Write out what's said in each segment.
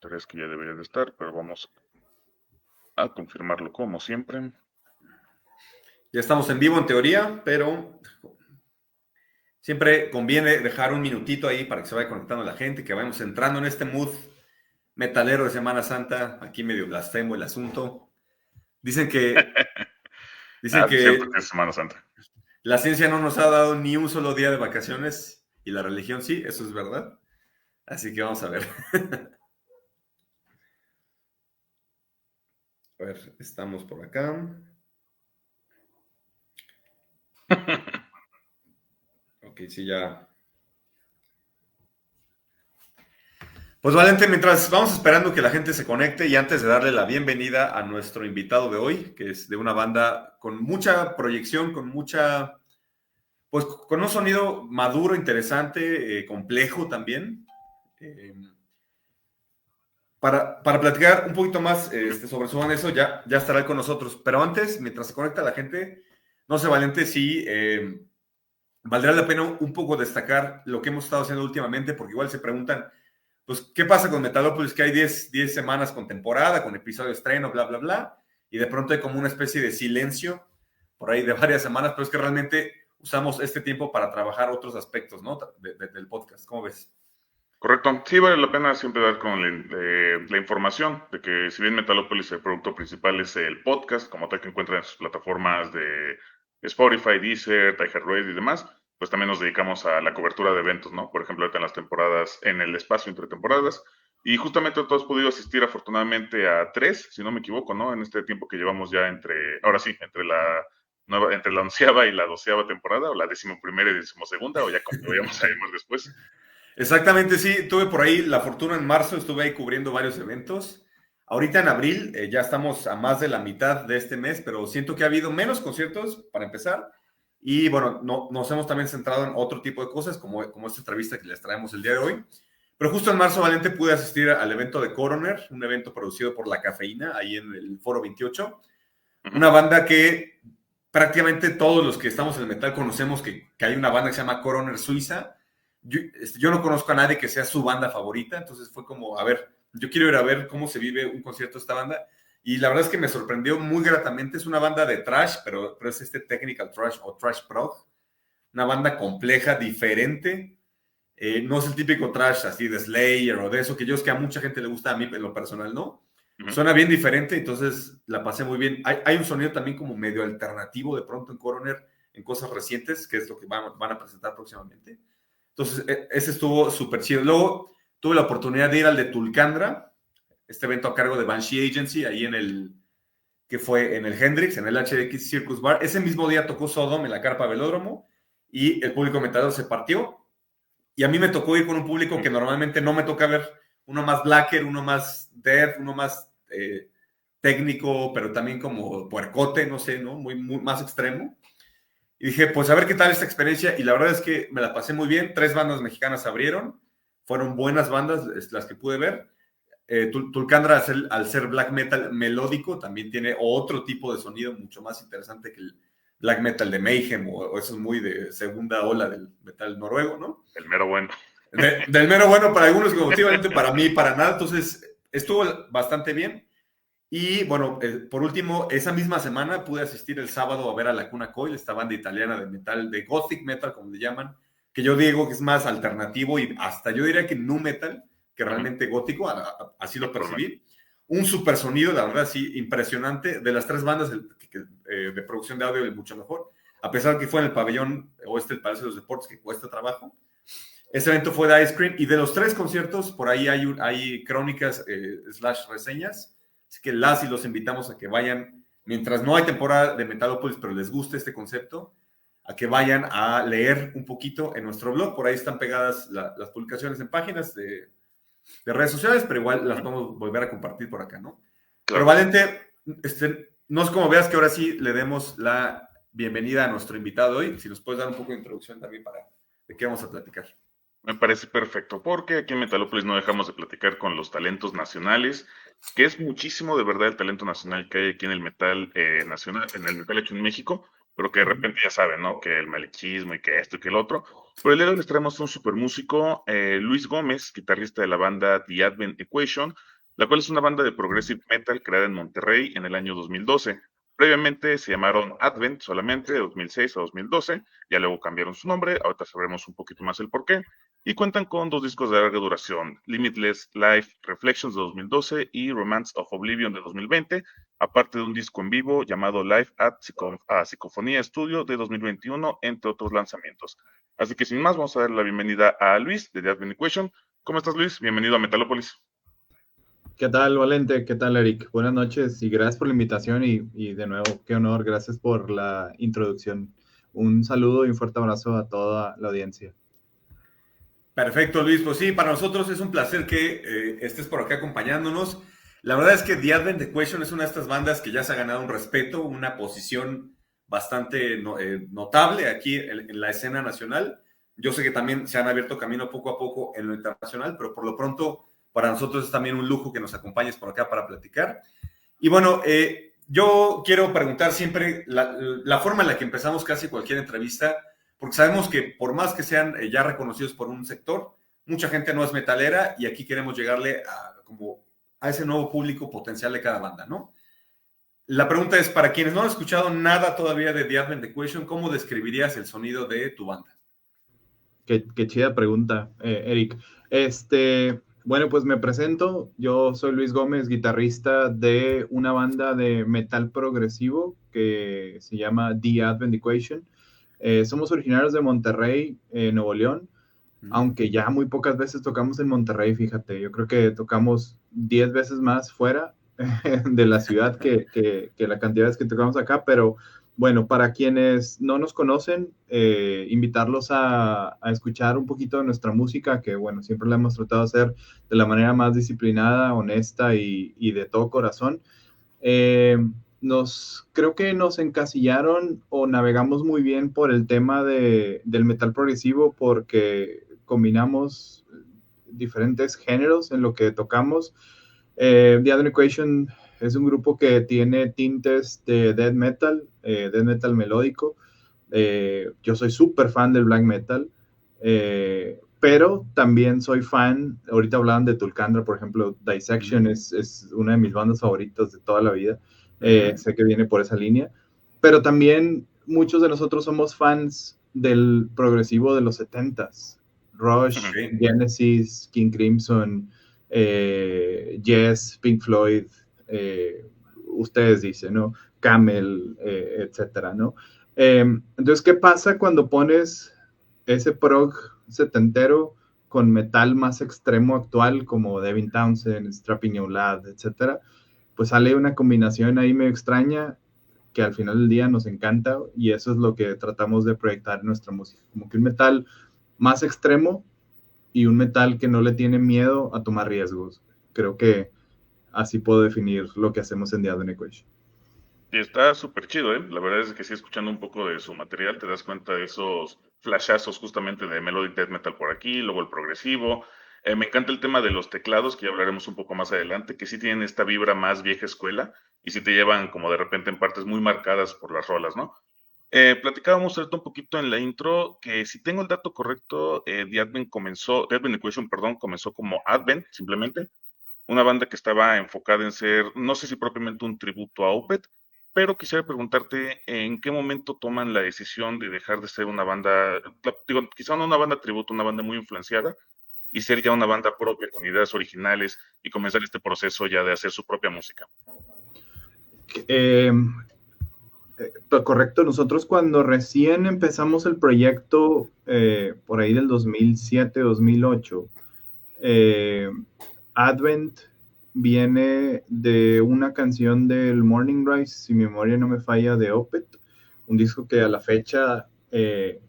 Parece que ya debería de estar, pero vamos a confirmarlo como siempre. Ya estamos en vivo en teoría, pero siempre conviene dejar un minutito ahí para que se vaya conectando la gente, que vayamos entrando en este mood metalero de Semana Santa. Aquí medio blasfemo el asunto. Dicen que, dicen Es cierto que que es Semana Santa. la ciencia no nos ha dado ni un solo día de vacaciones y la religión sí, eso es verdad. Así que vamos a ver. A ver, estamos por acá. Ok, sí, ya. Pues Valente, mientras vamos esperando que la gente se conecte y antes de darle la bienvenida a nuestro invitado de hoy, que es de una banda con mucha proyección, pues con un sonido maduro, interesante, complejo también. Eh, para platicar un poquito más sobre su banda, eso ya estará con nosotros. Pero antes, mientras se conecta la gente, no sé, Valente, si valdrá la pena un poco destacar lo que hemos estado haciendo últimamente, porque igual se preguntan, pues, ¿qué pasa con Metalopolis? Que hay 10 semanas con temporada, con episodio de estreno, bla, bla, bla, y de pronto hay como una especie de silencio por ahí de varias semanas, pero es que realmente usamos este tiempo para trabajar otros aspectos, ¿no? Del podcast. ¿Cómo ves? Correcto. Sí, vale la pena siempre dar con la información de que si bien Metalopolis el producto principal es el podcast, como tal que encuentran en sus plataformas de Spotify, Deezer, iHeartRadio y demás, pues también nos dedicamos a la cobertura de eventos, ¿no? Por ejemplo, ahorita en las temporadas, en el espacio entre temporadas. Y justamente todos podido asistir afortunadamente a 3, si no me equivoco, ¿no? En este tiempo que llevamos ya ahora sí, entre la 11ª y la 12ª temporada, o la 11ª y 12ª, o ya como lo vayamos a llamar después. Exactamente, sí. Tuve por ahí la fortuna en marzo, estuve ahí cubriendo varios eventos. Ahorita en abril ya estamos a más de la mitad de este mes, pero siento que ha habido menos conciertos para empezar. Y bueno, nos hemos también centrado en otro tipo de cosas, como esta entrevista que les traemos el día de hoy. Pero justo en marzo, Valente, pude asistir al evento de Coroner, un evento producido por La Cafeína, ahí en el Foro 28. Una banda que prácticamente todos los que estamos en el metal conocemos que hay una banda que se llama Coroner Suiza. Yo no conozco a nadie que sea su banda favorita, entonces fue como, a ver, yo quiero ir a ver cómo se vive un concierto de esta banda. Y la verdad es que me sorprendió muy gratamente. Es una banda de thrash, pero es este technical thrash o thrash prog. Una banda compleja, diferente. No es el típico thrash así de Slayer o de eso, que yo es que a mucha gente le gusta, a mí en lo personal no. Suena bien diferente, entonces la pasé muy bien. Hay un sonido también como medio alternativo de pronto en Coroner, en cosas recientes, que es lo que van a presentar próximamente. Entonces, ese estuvo súper chido. Luego tuve la oportunidad de ir al de Tulcandra, este evento a cargo de Banshee Agency, ahí que fue en el Hendrix, en el HX Circus Bar. Ese mismo día tocó Sodom en la Carpa Velódromo y el público metalero se partió. Y a mí me tocó ir con un público que normalmente no me toca ver, uno más blacker, uno más death, uno más técnico, pero también como puercote, no sé, ¿no? Muy más extremo. Y dije, pues a ver qué tal esta experiencia. Y la verdad es que me la pasé muy bien. 3 bandas mexicanas abrieron. Fueron buenas bandas las que pude ver. Tulcandra, al ser black metal melódico, también tiene otro tipo de sonido mucho más interesante que el black metal de Mayhem o eso es muy de segunda ola del metal noruego, ¿no? El mero bueno. Del mero bueno para algunos, como para mí, para nada. Entonces, estuvo bastante bien. Y bueno, por último, esa misma semana pude asistir el sábado a ver a Lacuna Coil, esta banda italiana de metal, de gothic metal, como le llaman, que yo digo que es más alternativo y hasta yo diría que nu metal, que realmente gótico, así lo percibí. Un super sonido, la verdad, sí, impresionante. De las 3 bandas de producción de audio, mucho mejor. A pesar que fue en el pabellón oeste del Palacio de los Deportes, que cuesta trabajo. Ese evento fue de Ice Cream y de los 3 conciertos, por ahí hay crónicas / reseñas. Así que las y los invitamos a que vayan, mientras no hay temporada de Metalopolis, pero les guste este concepto, a que vayan a leer un poquito en nuestro blog. Por ahí están pegadas las publicaciones en páginas de redes sociales, pero igual las podemos volver a compartir por acá, ¿no? Pero Claro que sí. Valente, no es como veas que ahora sí le demos la bienvenida a nuestro invitado hoy. Si nos puedes dar un poco de introducción también para de qué vamos a platicar. Me parece perfecto, porque aquí en Metalópolis no dejamos de platicar con los talentos nacionales, que es muchísimo de verdad el talento nacional que hay aquí en el metal nacional, en el metal hecho en México, pero que de repente ya saben, ¿no? Que el malichismo y que esto y que el otro. Pero el día de hoy les traemos un super músico, Luis Gómez, guitarrista de la banda The Advent Equation, la cual es una banda de progressive metal creada en Monterrey en el año 2012. Previamente se llamaron Advent solamente, de 2006 a 2012, ya luego cambiaron su nombre, ahorita sabremos un poquito más el porqué, y cuentan con 2 discos de larga duración, Limitless Life Reflections de 2012 y Romance of Oblivion de 2020, aparte de un disco en vivo llamado Live at Psicofonía Studio de 2021, entre otros lanzamientos. Así que sin más, vamos a dar la bienvenida a Luis de The Advent Equation. ¿Cómo estás, Luis? Bienvenido a Metalópolis. ¿Qué tal, Valente? ¿Qué tal, Eric? Buenas noches y gracias por la invitación y de nuevo, qué honor, gracias por la introducción. Un saludo y un fuerte abrazo a toda la audiencia. Perfecto, Luis. Pues sí, para nosotros es un placer que estés por acá acompañándonos. La verdad es que The Advent Equation es una de estas bandas que ya se ha ganado un respeto, una posición bastante notable aquí en la escena nacional. Yo sé que también se han abierto camino poco a poco en lo internacional, pero por lo pronto para nosotros es también un lujo que nos acompañes por acá para platicar. Y bueno, yo quiero preguntar siempre la forma en la que empezamos casi cualquier entrevista, porque sabemos que por más que sean ya reconocidos por un sector, mucha gente no es metalera y aquí queremos llegarle a ese nuevo público potencial de cada banda, ¿no? La pregunta es, para quienes no han escuchado nada todavía de The Advent Equation, ¿cómo describirías el sonido de tu banda? Qué chida pregunta, Eric. Bueno, pues me presento. Yo soy Luis Gómez, guitarrista de una banda de metal progresivo que se llama The Advent Equation. Somos originarios de Monterrey, Nuevo León, aunque ya muy pocas veces tocamos en Monterrey, fíjate. Yo creo que tocamos 10 veces más fuera de la ciudad que la cantidad de veces que tocamos acá, pero bueno, para quienes no nos conocen, invitarlos a escuchar un poquito de nuestra música, que bueno, siempre la hemos tratado de hacer de la manera más disciplinada, honesta y de todo corazón. Creo que nos encasillaron o navegamos muy bien por el tema del metal progresivo porque combinamos diferentes géneros en lo que tocamos. The Advent Equation es un grupo que tiene tintes de death metal melódico. Yo soy súper fan del black metal, pero también soy fan, ahorita hablaban de Tulcandra, por ejemplo, Dissection es una de mis bandas favoritas de toda la vida. Sé que viene por esa línea, pero también muchos de nosotros somos fans del progresivo de los 70s. Rush, Genesis, King Crimson, Yes, Pink Floyd, ustedes dicen, ¿no? Camel, etcétera, ¿no? Entonces, ¿qué pasa cuando pones ese prog setentero con metal más extremo actual como Devin Townsend, Strapping Young Lad, etcétera? Pues sale una combinación ahí medio extraña que al final del día nos encanta y eso es lo que tratamos de proyectar en nuestra música, como que un metal más extremo y un metal que no le tiene miedo a tomar riesgos. Creo que así puedo definir lo que hacemos en The Advent Equation. Y está súper chido, ¿eh? La verdad es que sí, escuchando un poco de su material, te das cuenta de esos flashazos justamente de Melodic Death Metal por aquí, luego el progresivo. Me encanta el tema de los teclados, que ya hablaremos un poco más adelante, que sí tienen esta vibra más vieja escuela y sí te llevan como de repente en partes muy marcadas por las rolas, ¿no? Platicábamos ahorita un poquito en la intro que si tengo el dato correcto, The Advent Equation, perdón, comenzó como Advent, simplemente, una banda que estaba enfocada en ser, no sé si propiamente un tributo a Opeth, pero quisiera preguntarte en qué momento toman la decisión de dejar de ser una banda, digo, quizá no una banda tributo, una banda muy influenciada, y ser ya una banda propia con ideas originales y comenzar este proceso ya de hacer su propia música. Correcto, nosotros cuando recién empezamos el proyecto, por ahí del 2007-2008, Advent viene de una canción del Morning Rise, si mi memoria no me falla, de Opeth, un disco que a la fecha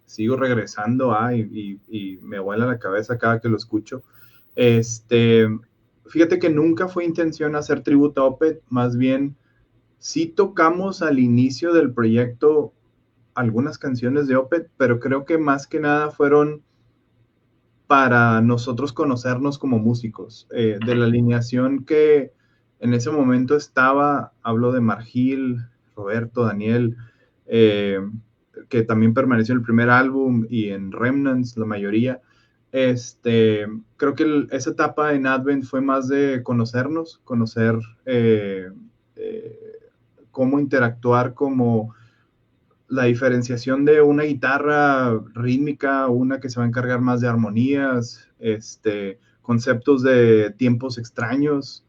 sigo regresando y me vuela la cabeza cada que lo escucho. Fíjate que nunca fue intención hacer tributo a Opeth, más bien sí tocamos al inicio del proyecto algunas canciones de Opeth, pero creo que más que nada fueron para nosotros conocernos como músicos, de la alineación que en ese momento estaba, hablo de Margil, Roberto, Daniel, que también permaneció en el primer álbum y en Remnants, la mayoría. Creo que esa etapa en Advent fue más de conocernos, conocer cómo interactuar, como la diferenciación de una guitarra rítmica, una que se va a encargar más de armonías, conceptos de tiempos extraños,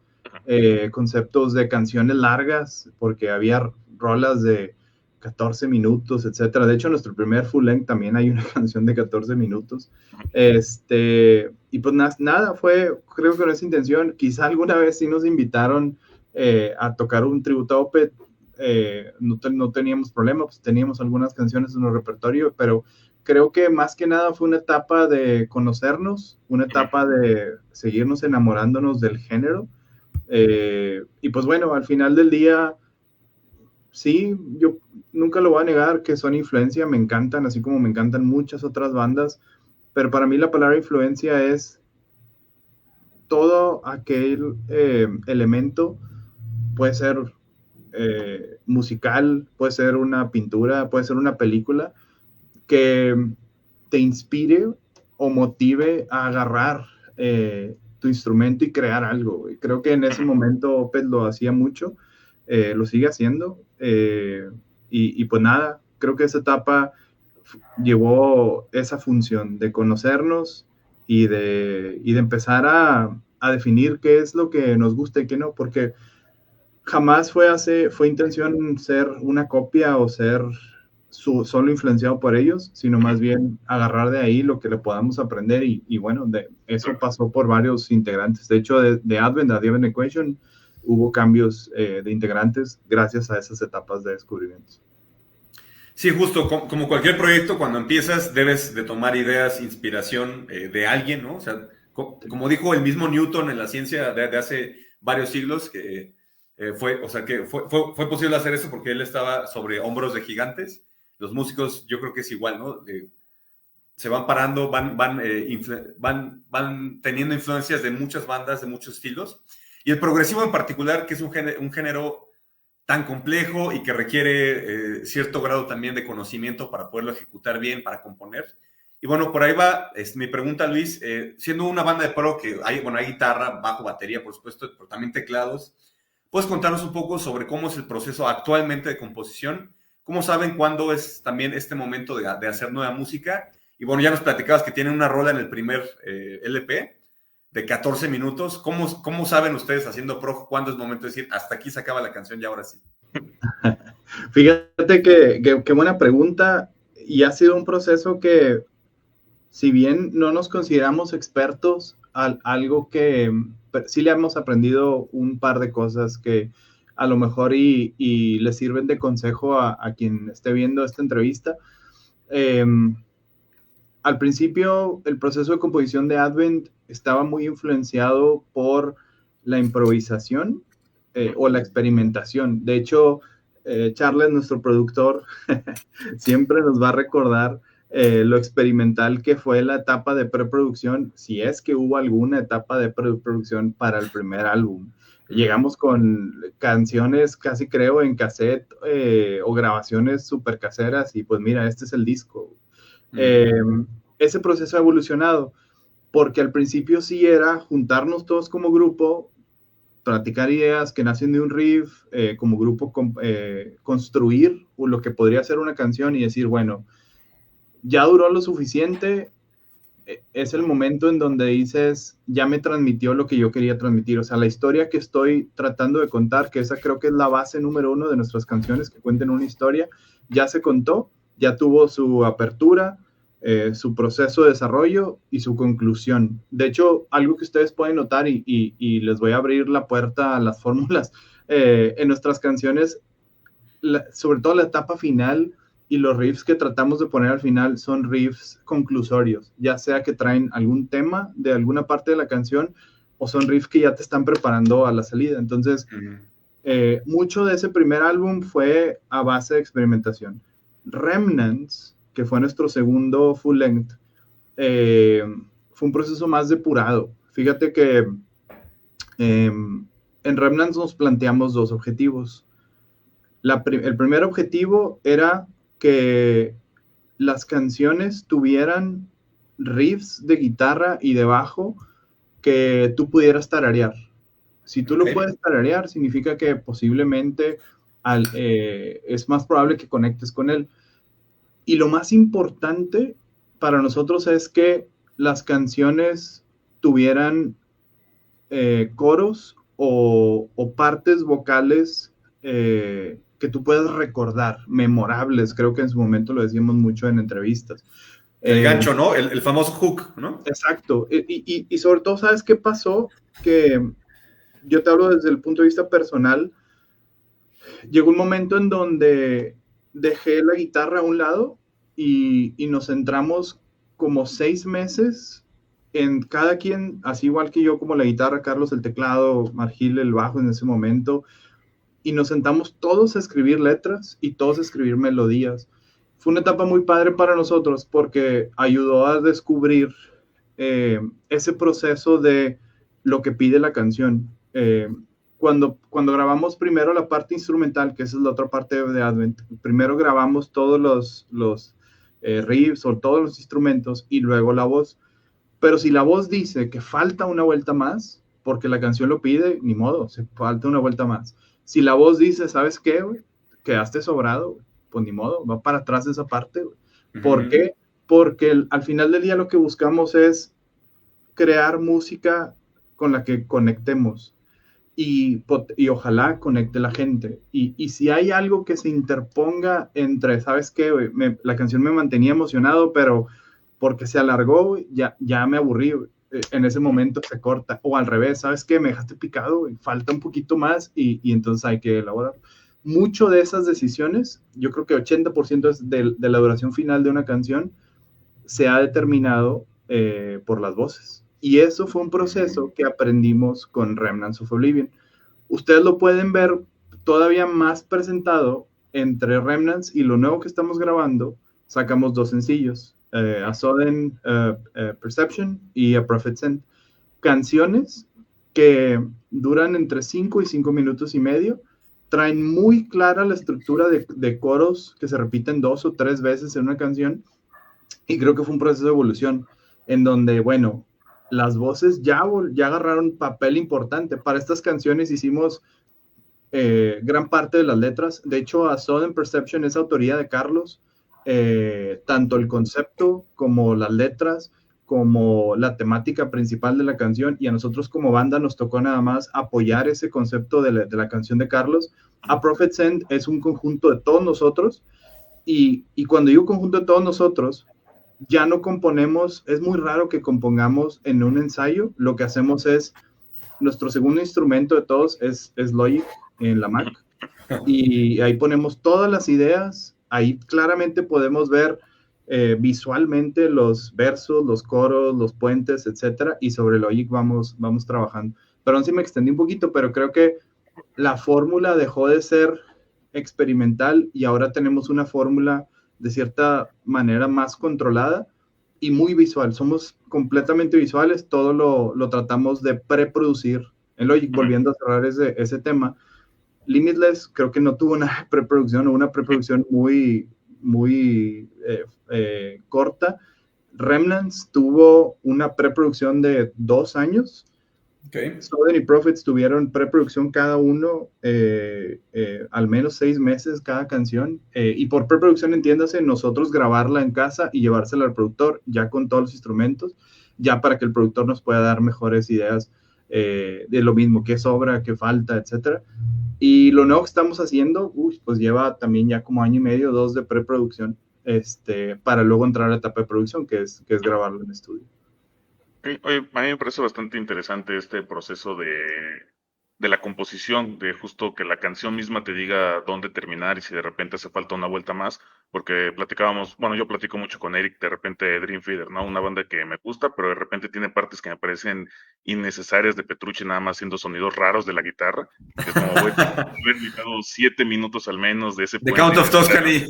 conceptos de canciones largas, porque había rolas de 14 minutos, etcétera. De hecho, en nuestro primer full length también hay una canción de 14 minutos. Y pues nada, creo que con esa intención. Quizá alguna vez sí nos invitaron a tocar un tributo a Opeth. No teníamos problema, pues teníamos algunas canciones en nuestro repertorio, pero creo que más que nada fue una etapa de conocernos, una etapa de seguirnos enamorándonos del género. Y pues bueno, al final del día, sí, yo nunca lo voy a negar que son influencia, me encantan, así como me encantan muchas otras bandas, pero para mí la palabra influencia es todo aquel elemento, puede ser musical, puede ser una pintura, puede ser una película, que te inspire o motive a agarrar tu instrumento y crear algo. Y creo que en ese momento Opeth lo hacía mucho, lo sigue haciendo, y pues nada, creo que esa etapa llevó esa función de conocernos y de empezar a definir qué es lo que nos gusta y qué no, porque jamás fue intención ser una copia o ser solo influenciado por ellos, sino más bien agarrar de ahí lo que le podamos aprender y bueno, eso pasó por varios integrantes. De hecho, de Advent a The Advent Equation hubo cambios de integrantes gracias a esas etapas de descubrimientos. Sí, justo, como cualquier proyecto, cuando empiezas debes de tomar ideas, inspiración de alguien, ¿no? O sea, como dijo el mismo Newton en la ciencia de hace varios siglos, que fue posible hacer eso porque él estaba sobre hombros de gigantes. Los músicos, yo creo que es igual, ¿no? Se van parando, van teniendo influencias de muchas bandas, de muchos estilos. Y el progresivo en particular, que es un género tan complejo y que requiere cierto grado también de conocimiento para poderlo ejecutar bien, para componer. Y bueno, por ahí va mi pregunta, Luis. Siendo una banda de prog que hay guitarra, bajo, batería, por supuesto, pero también teclados, ¿puedes contarnos un poco sobre cómo es el proceso actualmente de composición? ¿Cómo saben cuándo es también este momento de hacer nueva música? Y bueno, ya nos platicabas que tienen una rola en el primer LP de 14 minutos. ¿Cómo saben ustedes haciendo prog cuándo es momento de decir hasta aquí se acaba la canción y ahora sí? Fíjate que buena pregunta, y ha sido un proceso que, si bien no nos consideramos expertos, algo que sí le hemos aprendido un par de cosas que a lo mejor y le sirven de consejo a quien esté viendo esta entrevista. Al principio, el proceso de composición de Advent estaba muy influenciado por la improvisación o la experimentación. De hecho, Charles, nuestro productor, siempre nos va a recordar lo experimental que fue la etapa de preproducción, si es que hubo alguna etapa de preproducción para el primer álbum. Llegamos con canciones casi creo en cassette o grabaciones súper caseras y pues mira, este es el disco. Ese proceso ha evolucionado porque al principio sí era juntarnos todos como grupo, platicar ideas que nacen de un riff, como grupo construir lo que podría ser una canción y decir, bueno, ya duró lo suficiente, es el momento en donde dices, ya me transmitió lo que yo quería transmitir, o sea, la historia que estoy tratando de contar, que esa creo que es la base número 1 de nuestras canciones, que cuenten una historia, ya se contó, ya tuvo su apertura, su proceso de desarrollo y su conclusión. De hecho, algo que ustedes pueden notar, y les voy a abrir la puerta a las fórmulas, en nuestras canciones, sobre todo la etapa final y los riffs que tratamos de poner al final son riffs conclusorios, ya sea que traen algún tema de alguna parte de la canción o son riffs que ya te están preparando a la salida. Entonces, mucho de ese primer álbum fue a base de experimentación. Remnants, que fue nuestro segundo full length, fue un proceso más depurado. Fíjate que en Remnants nos planteamos 2 objetivos. El primer objetivo era que las canciones tuvieran riffs de guitarra y de bajo que tú pudieras tararear. Si tú lo puedes tararear, significa que posiblemente es más probable que conectes con él. Y lo más importante para nosotros es que las canciones tuvieran coros o partes vocales que tú puedas recordar, memorables. Creo que en su momento lo decíamos mucho en entrevistas. El gancho, ¿no? El famoso hook, ¿no? Exacto. Y sobre todo, ¿sabes qué pasó? Que yo te hablo desde el punto de vista personal. Llegó un momento en donde dejé la guitarra a un lado y nos centramos como 6 meses en cada quien, así igual que yo, como la guitarra, Carlos el teclado, Margil el bajo en ese momento, y nos sentamos todos a escribir letras y todos a escribir melodías. Fue una etapa muy padre para nosotros porque ayudó a descubrir ese proceso de lo que pide la canción. Cuando grabamos primero la parte instrumental, que esa es la otra parte de Advent, primero grabamos todos los riffs o todos los instrumentos y luego la voz. Pero si la voz dice que falta una vuelta más, porque la canción lo pide, ni modo, se falta una vuelta más. Si la voz dice, ¿sabes qué, güey? Quedaste sobrado, güey. Pues ni modo, va para atrás de esa parte, güey. ¿Por qué? Porque al final del día lo que buscamos es crear música con la que conectemos y ojalá conecte la gente. Y si hay algo que se interponga entre, ¿sabes qué, güey? La canción me mantenía emocionado, pero porque se alargó, güey, ya me aburrí, güey. En ese momento se corta, o al revés, ¿sabes qué? Me dejaste picado, güey. Falta un poquito más y entonces hay que elaborar. Mucho de esas decisiones, yo creo que 80% de la duración final de una canción se ha determinado por las voces. Y eso fue un proceso que aprendimos con Remnants of Oblivion. Ustedes lo pueden ver todavía más presentado entre Remnants y lo nuevo que estamos grabando. Sacamos 2 sencillos, A Sudden Perception y A Prophet's End. Canciones que duran entre 5 y 5 minutos y medio, traen muy clara la estructura de coros que se repiten 2 o 3 veces en una canción, y creo que fue un proceso de evolución en donde, bueno, las voces ya agarraron papel importante. Para estas canciones hicimos gran parte de las letras. De hecho, A Sudden Perception es autoría de Carlos. Tanto el concepto como las letras, como la temática principal de la canción, y a nosotros como banda nos tocó nada más apoyar ese concepto de la canción de Carlos. A Prophet's End es un conjunto de todos nosotros, y cuando digo conjunto de todos nosotros, ya no componemos, es muy raro que compongamos en un ensayo. Lo que hacemos es, nuestro segundo instrumento de todos es Logic en la Mac, y ahí ponemos todas las ideas. Ahí claramente podemos ver visualmente los versos, los coros, los puentes, etcétera, y sobre Logic vamos trabajando. Perdón si me extendí un poquito, pero creo que la fórmula dejó de ser experimental y ahora tenemos una fórmula de cierta manera más controlada y muy visual. Somos completamente visuales, todo lo tratamos de preproducir en Logic. Volviendo a cerrar ese tema, Limitless creo que no tuvo una preproducción o una preproducción muy corta. Remnants tuvo una preproducción de 2 años. Okay. Sudden y Prophets tuvieron preproducción cada uno, al menos 6 meses cada canción, y por preproducción entiéndase nosotros grabarla en casa y llevársela al productor ya con todos los instrumentos, ya para que el productor nos pueda dar mejores ideas de lo mismo, qué sobra, qué falta, etcétera. Y lo nuevo que estamos haciendo, pues lleva también ya como 1 año y medio, 2 de preproducción, para luego entrar a la etapa de producción, que es grabarlo en estudio. Oye, a mí me parece bastante interesante este proceso de la composición, de justo que la canción misma te diga dónde terminar y si de repente hace falta una vuelta más, porque platicábamos, bueno, yo platico mucho con Eric, de repente Dream Theater, ¿no? Una banda que me gusta, pero de repente tiene partes que me parecen innecesarias de Petrucci, nada más haciendo sonidos raros de la guitarra, que es como, güey, he dedicado 7 minutos al menos de ese The Count of Tuscany.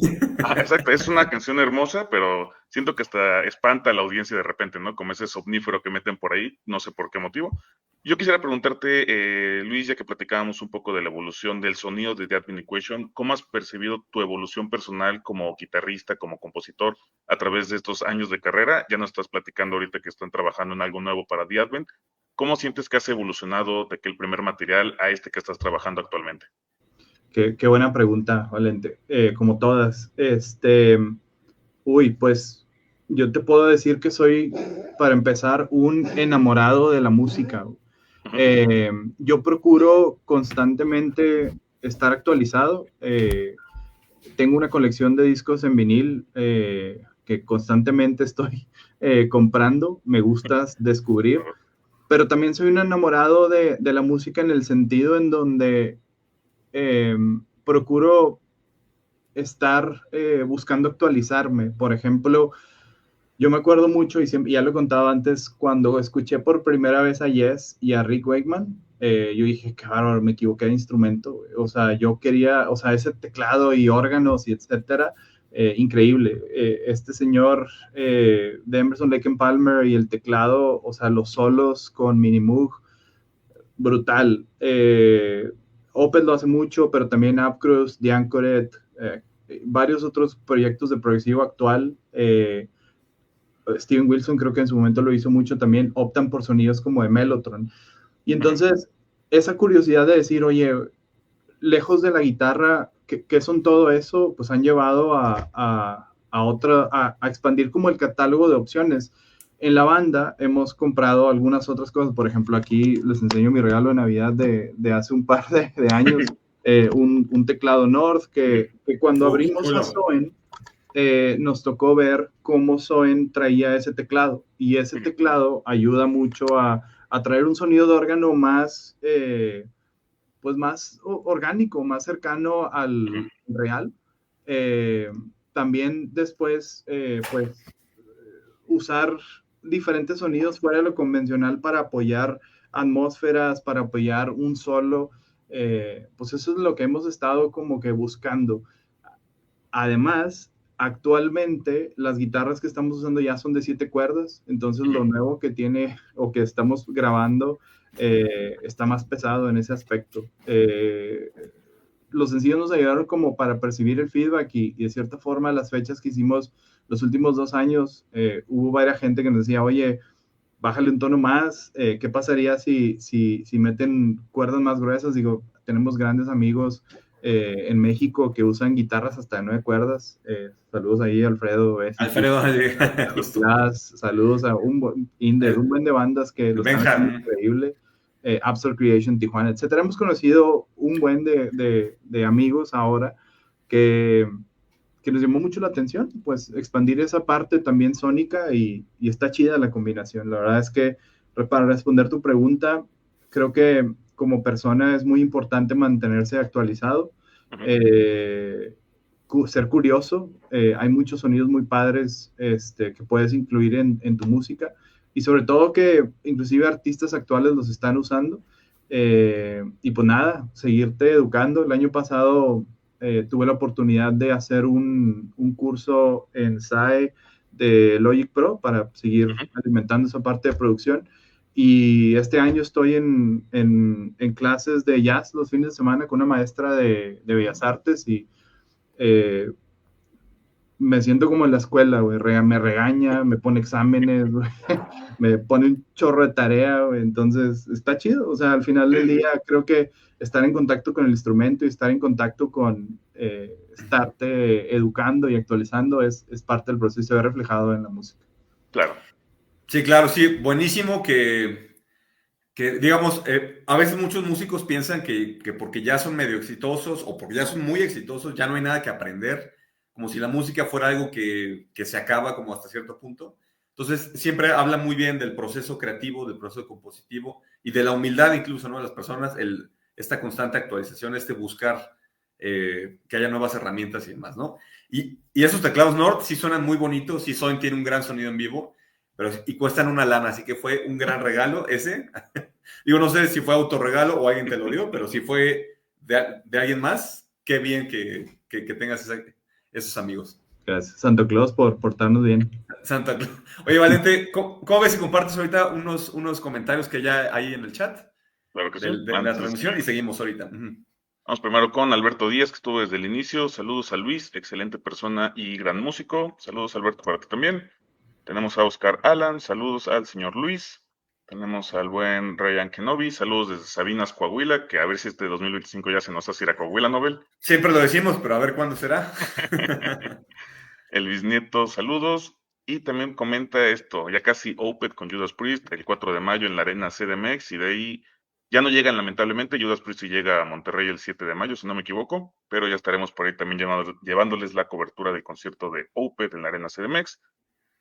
Exacto, es una canción hermosa, pero siento que hasta espanta a la audiencia de repente, ¿no? Como ese somnífero que meten por ahí, no sé por qué motivo. Yo quisiera preguntarte, Luis, ya que platicábamos un poco de la evolución del sonido de The Admin Equation, ¿cómo has percibido tu evolución personal como guitarrista, como compositor a través de estos años de carrera? Ya nos estás platicando ahorita que están trabajando en algo nuevo para The Admin. ¿Cómo sientes que has evolucionado de aquel primer material a este que estás trabajando actualmente? Qué buena pregunta, Valente. Como todas. Pues yo te puedo decir que soy, para empezar, un enamorado de la música. Ujú. Yo procuro constantemente estar actualizado. Tengo una colección de discos en vinil que constantemente estoy comprando. Me gusta descubrir, pero también soy un enamorado de la música en el sentido en donde eh, procuro estar buscando actualizarme. Por ejemplo, yo me acuerdo mucho, y siempre, ya lo he contado antes, cuando escuché por primera vez a Yes y a Rick Wakeman, yo dije, qué bárbaro, me equivoqué de instrumento. O sea, yo quería, o sea, ese teclado y órganos y etcétera, increíble. Este señor de Emerson, Lake and Palmer y el teclado, o sea, los solos con Minimoog, brutal. Opeth lo hace mucho, pero también Upcrust, The Anchoret, varios otros proyectos de progresivo actual. Steven Wilson creo que en su momento lo hizo mucho también, optan por sonidos como de Mellotron. Y entonces, esa curiosidad de decir, oye, lejos de la guitarra, ¿qué son todo eso? Pues han llevado a expandir como el catálogo de opciones. En la banda hemos comprado algunas otras cosas, por ejemplo, aquí les enseño mi regalo de Navidad de hace un par de años, un teclado North que cuando abrimos a Soen, nos tocó ver cómo Soen traía ese teclado y ese teclado ayuda mucho a traer un sonido de órgano más, pues más orgánico, más cercano al real. Eh, También después, pues, usar diferentes sonidos fuera de lo convencional para apoyar atmósferas, para apoyar un solo, pues eso es lo que hemos estado como que buscando. Además, actualmente las guitarras que estamos usando ya son de 7 cuerdas, entonces lo nuevo que tiene o que estamos grabando está más pesado en ese aspecto. Los sencillos nos ayudaron como para percibir el feedback y de cierta forma las fechas que hicimos los últimos 2 años, hubo varias gente que nos decía, oye, bájale un tono más, ¿qué pasaría si meten cuerdas más gruesas? Digo, tenemos grandes amigos en México que usan guitarras hasta de 9 cuerdas. Saludos ahí, Alfredo. Alfredo, justo. Saludos a un buen de bandas que lo están haciendo increíble. Absolute Creation, Tijuana, etcétera. Hemos conocido un buen de amigos ahora que nos llamó mucho la atención, pues expandir esa parte también sónica y está chida la combinación. La verdad es que para responder tu pregunta, creo que como persona es muy importante mantenerse actualizado, ser curioso. Hay muchos sonidos muy padres que puedes incluir en tu música y sobre todo que inclusive artistas actuales los están usando. Y pues nada, seguirte educando. El año pasado tuve la oportunidad de hacer un curso en SAE de Logic Pro para seguir alimentando esa parte de producción. Y este año estoy en clases de jazz los fines de semana con una maestra de Bellas Artes y me siento como en la escuela, güey. Me regaña, me pone exámenes, güey. Me pone un chorro de tarea, güey. Entonces, está chido. O sea, al final del día, creo que estar en contacto con el instrumento y estar en contacto con estarte educando y actualizando es parte del proceso de reflejado en la música. Claro. Sí, claro, sí. Buenísimo que digamos, a veces muchos músicos piensan que porque ya son medio exitosos o porque ya son muy exitosos, ya no hay nada que aprender, como si la música fuera algo que se acaba como hasta cierto punto. Entonces, siempre habla muy bien del proceso creativo, del proceso compositivo y de la humildad incluso, ¿no? De las personas, esta constante actualización, este buscar que haya nuevas herramientas y demás, ¿no? Y esos teclados Nord sí suenan muy bonitos, sí tienen un gran sonido en vivo, y cuestan una lana, así que fue un gran regalo ese. Digo, no sé si fue autorregalo o alguien te lo dio, pero si fue de alguien más, qué bien que tengas esos amigos. Gracias, Santo Claus, por portarnos bien. Santa Claus. Oye, Valente, ¿cómo ves si compartes ahorita unos comentarios que ya hay en el chat Claro que sí. de la Antes, transmisión y seguimos ahorita? vamos primero con Alberto Díaz, que estuvo desde el inicio. Saludos a Luis, excelente persona y gran músico. Saludos, Alberto, para ti también. Tenemos a Oscar Alan, saludos al señor Luis. Tenemos al buen Ryan Kenobi, saludos desde Sabinas, Coahuila, que a ver si este 2025 ya se nos hace ir a Coahuila, Nobel. Siempre lo decimos, pero a ver cuándo será. El bisnieto, saludos. Y también comenta esto, ya casi Opeth con Judas Priest, el 4 de mayo en la arena CDMX, y de ahí ya no llegan lamentablemente, Judas Priest sí llega a Monterrey el 7 de mayo, si no me equivoco, pero ya estaremos por ahí también llevándoles la cobertura del concierto de Opeth en la arena CDMX.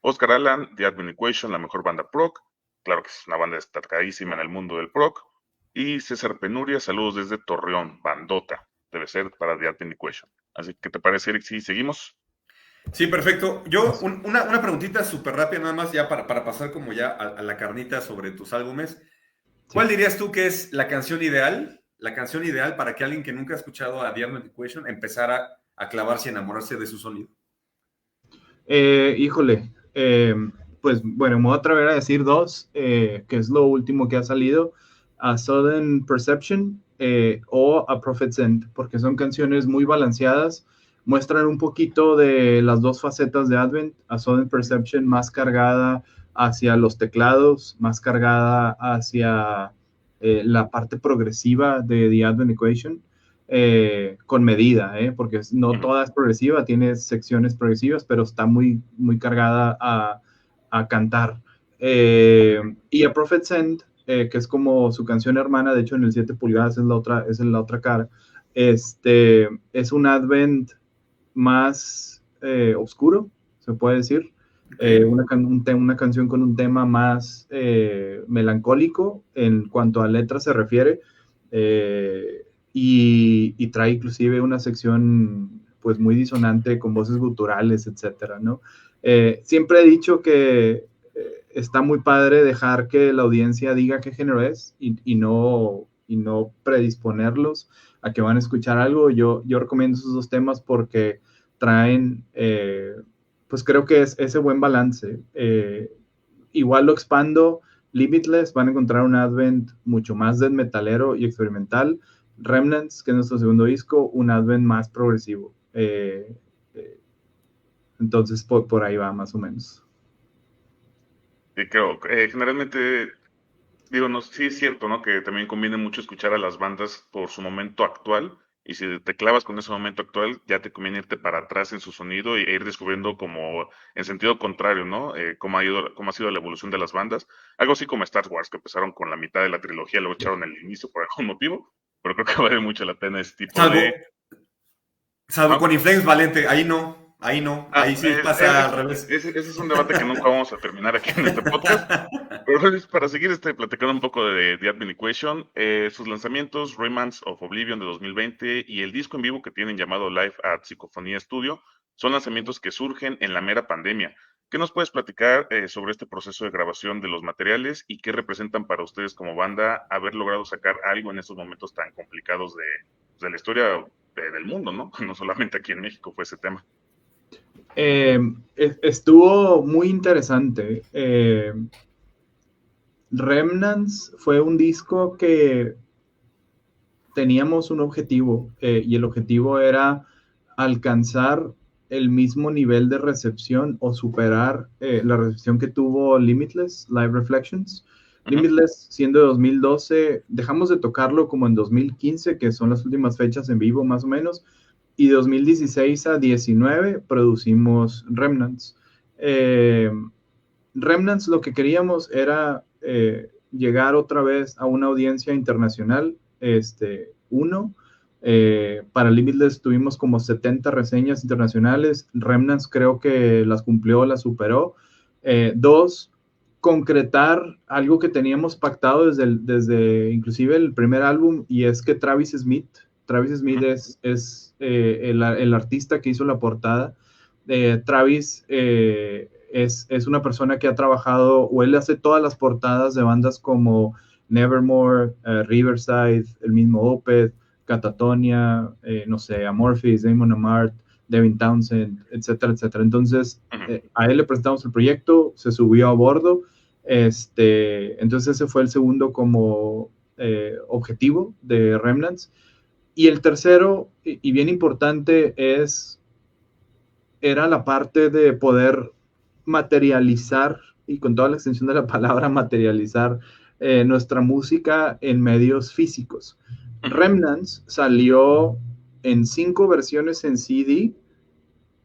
Oscar Alan, The Advent Equation, la mejor banda proc, claro que es una banda destacadísima en el mundo del proc. Y César Penuria, saludos desde Torreón, bandota, debe ser para The Advent Equation. Así que, ¿qué te parece, Eric, si seguimos? Sí, perfecto. Yo, una preguntita súper rápida nada más, ya para pasar como ya a la carnita sobre tus álbumes. ¿Cuál dirías tú que es la canción ideal para que alguien que nunca ha escuchado a The Advent Equation empezara a clavarse y enamorarse de su sonido? Híjole, pues bueno, me voy a atrever a decir dos, que es lo último que ha salido, A Sudden Perception o A Prophet's End, porque son canciones muy balanceadas, muestran un poquito de las dos facetas de Advent. A Sudden Perception más cargada hacia los teclados, más cargada hacia la parte progresiva de The Advent Equation, con medida, porque no toda es progresiva, tiene secciones progresivas, pero está muy, muy cargada a cantar. Y A Prophet's End, que es como su canción hermana, de hecho en el 7 pulgadas es la otra cara, es un Advent más oscuro, se puede decir. Una canción con un tema más melancólico en cuanto a letra se refiere, y trae inclusive una sección pues muy disonante con voces guturales, etcétera, ¿no? Siempre he dicho que está muy padre dejar que la audiencia diga qué género es y no predisponerlos a que van a escuchar algo. Yo recomiendo esos dos temas porque traen, pues creo que es ese buen balance. Igual lo expando, Limitless, van a encontrar un Advent mucho más death metalero y experimental. Remnants, que es nuestro segundo disco, un Advent más progresivo. Entonces, por ahí va más o menos. Sí, creo, generalmente, digo, no, sí es cierto, ¿no? Que también conviene mucho escuchar a las bandas por su momento actual, y si te clavas con ese momento actual, ya te conviene irte para atrás en su sonido e ir descubriendo como en sentido contrario, ¿no? Cómo ha sido la evolución de las bandas. Algo así como Star Wars, que empezaron con la mitad de la trilogía, luego echaron el inicio por algún motivo, pero creo que vale mucho la pena ese tipo de... Salvo ¿Ah? con Inflames Valente, ahí no, ahí sí pasa al revés. Ese es un debate que nunca vamos a terminar aquí en este podcast. Pero para seguir platicando un poco de The Advent Equation, sus lanzamientos, Remnants of Oblivion de 2020 y el disco en vivo que tienen llamado Live at Psicofonía Studio, son lanzamientos que surgen en la mera pandemia. ¿Qué nos puedes platicar sobre este proceso de grabación de los materiales y qué representan para ustedes como banda haber logrado sacar algo en estos momentos tan complicados de la historia del mundo, ¿no? No solamente aquí en México fue ese tema. Estuvo muy interesante. Remnants fue un disco que teníamos un objetivo, y el objetivo era alcanzar el mismo nivel de recepción o superar la recepción que tuvo Limitless, Live Reflections. Limitless, siendo de 2012, dejamos de tocarlo como en 2015, que son las últimas fechas en vivo más o menos, y de 2016 a 19 producimos Remnants. Remnants, lo que queríamos era llegar otra vez a una audiencia internacional. Para Limitless tuvimos como 70 reseñas internacionales. Remnants creo que las cumplió, las superó. Dos, concretar algo que teníamos pactado desde inclusive el primer álbum, y es que Travis Smith es el artista que hizo la portada. Travis es una persona que ha trabajado, o él hace todas las portadas de bandas como Nevermore, Riverside, el mismo Opeth, Catatonia, no sé, Amorphis, Damon Amart, Devin Townsend, etcétera, etcétera. Entonces, Ujú. a él le presentamos el proyecto, se subió a bordo, entonces ese fue el segundo como objetivo de Remnants. Y el tercero, y bien importante, era la parte de poder materializar, y con toda la extensión de la palabra materializar, nuestra música en medios físicos. Ujú. Remnants salió en 5 versiones en CD.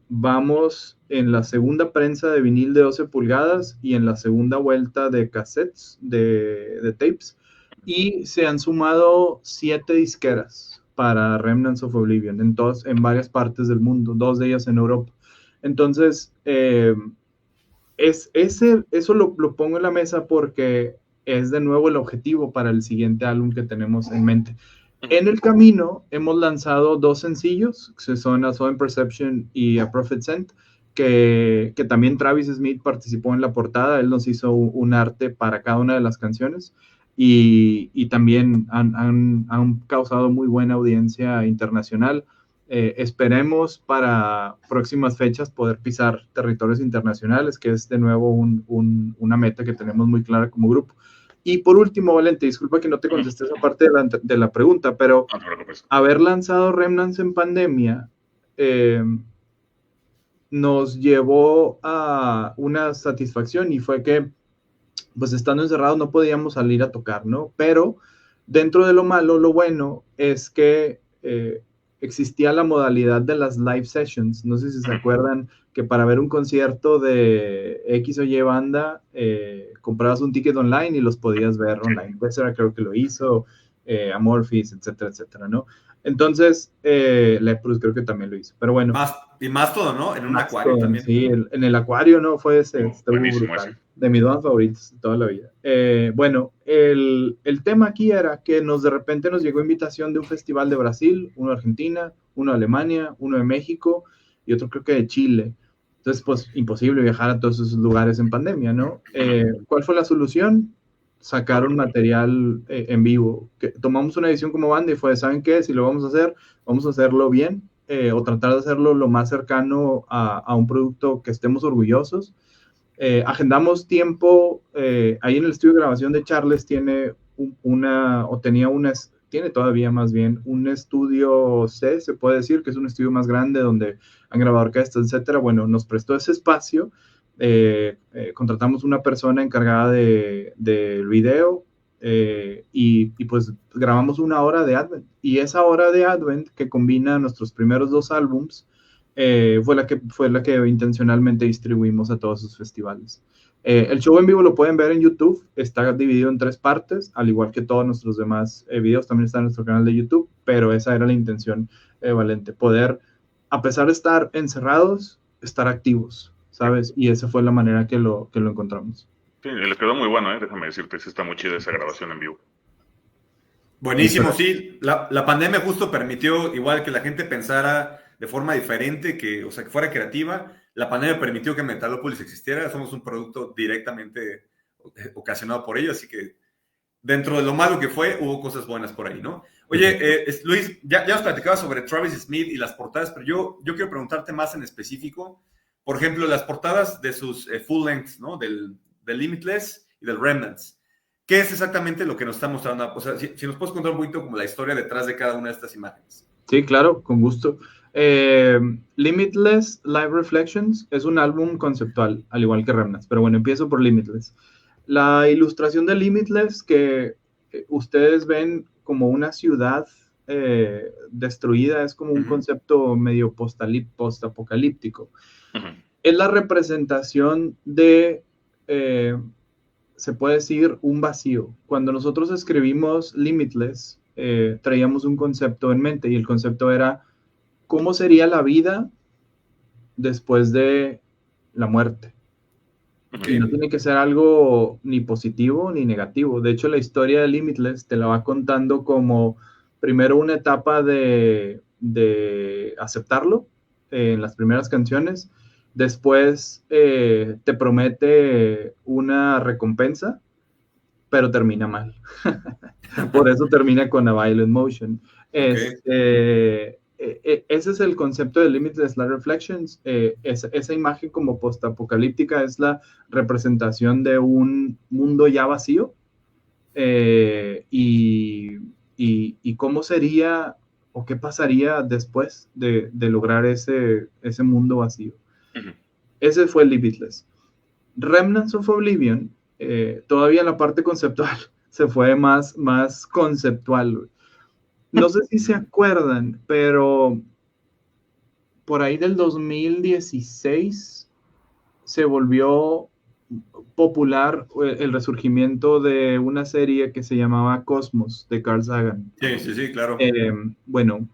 Vamos en la segunda prensa de vinil de 12 pulgadas y en la segunda vuelta de cassettes, de tapes, y se han sumado 7 disqueras para Remnants of Oblivion en varias partes del mundo, 2 de ellas en Europa. Entonces, eso lo pongo en la mesa porque es de nuevo el objetivo para el siguiente álbum que tenemos en mente. En el camino hemos lanzado 2 sencillos, que son A Sudden Perception y A Prophet Sent, que también Travis Smith participó en la portada. Él nos hizo un arte para cada una de las canciones y también han causado muy buena audiencia internacional. Esperemos para próximas fechas poder pisar territorios internacionales, que es de nuevo una meta que tenemos muy clara como grupo. Y por último, Valente, disculpa que no te contesté esa parte de la pregunta, pero No te preocupes. haber lanzado Remnants en pandemia nos llevó a una satisfacción, y fue que, pues estando encerrados no podíamos salir a tocar, ¿no? Pero dentro de lo malo, lo bueno es que existía la modalidad de las live sessions. No sé si se acuerdan que para ver un concierto de X o Y banda, comprabas un ticket online y los podías ver online. Pues era, creo que lo hizo, Amorphis, etcétera, etcétera, ¿no? Entonces, Leprous creo que también lo hizo. Pero bueno. Más todo, ¿no? En un acuario Mastodon, también. sí, en el acuario, ¿no? Fue estuvo Buenísimo brutal. ese. De mis bandas favoritos de toda la vida. Bueno, el tema aquí era que de repente nos llegó invitación de un festival de Brasil, uno de Argentina, uno de Alemania, uno de México y otro creo que de Chile. Entonces, pues, imposible viajar a todos esos lugares en pandemia, ¿no? ¿Cuál fue la solución? Sacar un material en vivo. Tomamos una edición como banda y fue, ¿saben qué? Si lo vamos a hacer, vamos a hacerlo bien, o tratar de hacerlo lo más cercano a un producto que estemos orgullosos. Agendamos tiempo, ahí en el estudio de grabación de Charles tiene tiene todavía más bien un estudio C, se puede decir, que es un estudio más grande donde han grabado orquestas, etcétera. Bueno, nos prestó ese espacio, contratamos una persona encargada del video, y pues grabamos una hora de Advent, y esa hora de Advent que combina nuestros primeros 2 álbums, fue la que intencionalmente distribuimos a todos sus festivales. El show en vivo lo pueden ver en YouTube, está dividido en 3 partes, al igual que todos nuestros demás videos, también está en nuestro canal de YouTube, pero esa era la intención, Valente, poder, a pesar de estar encerrados, estar activos, ¿sabes? Y esa fue la manera que lo encontramos. Sí, les quedó muy bueno, déjame decirte, sí está muy chida esa grabación en vivo. Buenísimo, sí. La pandemia justo permitió, igual que la gente pensara de forma diferente, o sea, que fuera creativa. La pandemia permitió que Metalopolis existiera. Somos un producto directamente ocasionado por ello, así que dentro de lo malo que fue, hubo cosas buenas por ahí, ¿no? Oye, Luis, ya os platicaba sobre Travis Smith y las portadas, pero yo quiero preguntarte más en específico. Por ejemplo, las portadas de sus full lengths, ¿no? Del Limitless y del Remnants. ¿Qué es exactamente lo que nos está mostrando? O sea, si nos puedes contar un poquito como la historia detrás de cada una de estas imágenes. Sí, claro, con gusto. Limitless Live Reflections es un álbum conceptual, al igual que Remnants, pero bueno, empiezo por Limitless. La ilustración de Limitless que ustedes ven como una ciudad destruida, es como un concepto medio post-apocalíptico. Es la representación de, se puede decir, un vacío. Cuando nosotros escribimos Limitless, traíamos un concepto en mente, y el concepto era cómo sería la vida después de la muerte. Okay. Y no tiene que ser algo ni positivo ni negativo. De hecho, la historia de Limitless te la va contando como primero una etapa de aceptarlo en las primeras canciones. Después te promete una recompensa, pero termina mal. Por eso termina con A Violent Motion. Okay. ese es el concepto de Limitless Light Reflections. Esa imagen como postapocalíptica es la representación de un mundo ya vacío, y cómo sería o qué pasaría después de lograr ese mundo vacío. Ujú. Ese fue Limitless. Remnants of Oblivion, todavía en la parte conceptual, se fue más conceptual. No sé si se acuerdan, pero por ahí del 2016 se volvió popular el resurgimiento de una serie que se llamaba Cosmos, de Carl Sagan. Sí, claro. Bueno,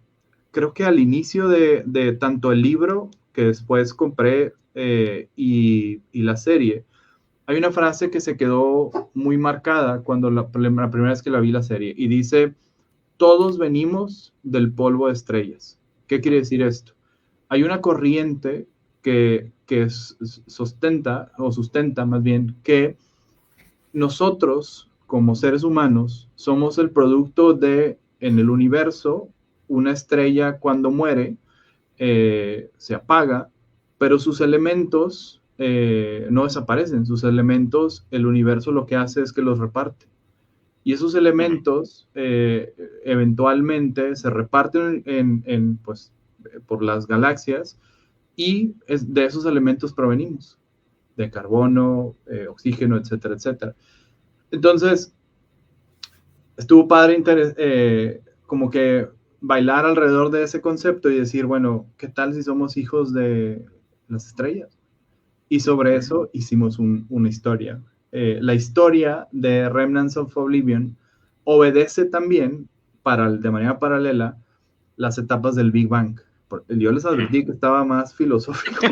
creo que al inicio de tanto el libro, que después compré, y la serie, hay una frase que se quedó muy marcada cuando la primera vez que la vi la serie, y dice: todos venimos del polvo de estrellas. ¿Qué quiere decir esto? Hay una corriente que sustenta más bien, que nosotros, como seres humanos, somos el producto de, en el universo, una estrella cuando muere, se apaga, pero sus elementos no desaparecen. Sus elementos, el universo lo que hace es que los reparte. Y esos elementos eventualmente se reparten pues, por las galaxias, y de esos elementos provenimos, de carbono, oxígeno, etcétera, etcétera. Entonces, estuvo padre como que bailar alrededor de ese concepto y decir, bueno, ¿qué tal si somos hijos de las estrellas? Y sobre eso hicimos una historia. La historia de Remnants of Oblivion obedece también, de manera paralela, las etapas del Big Bang. Yo les advertí que estaba más filosófico.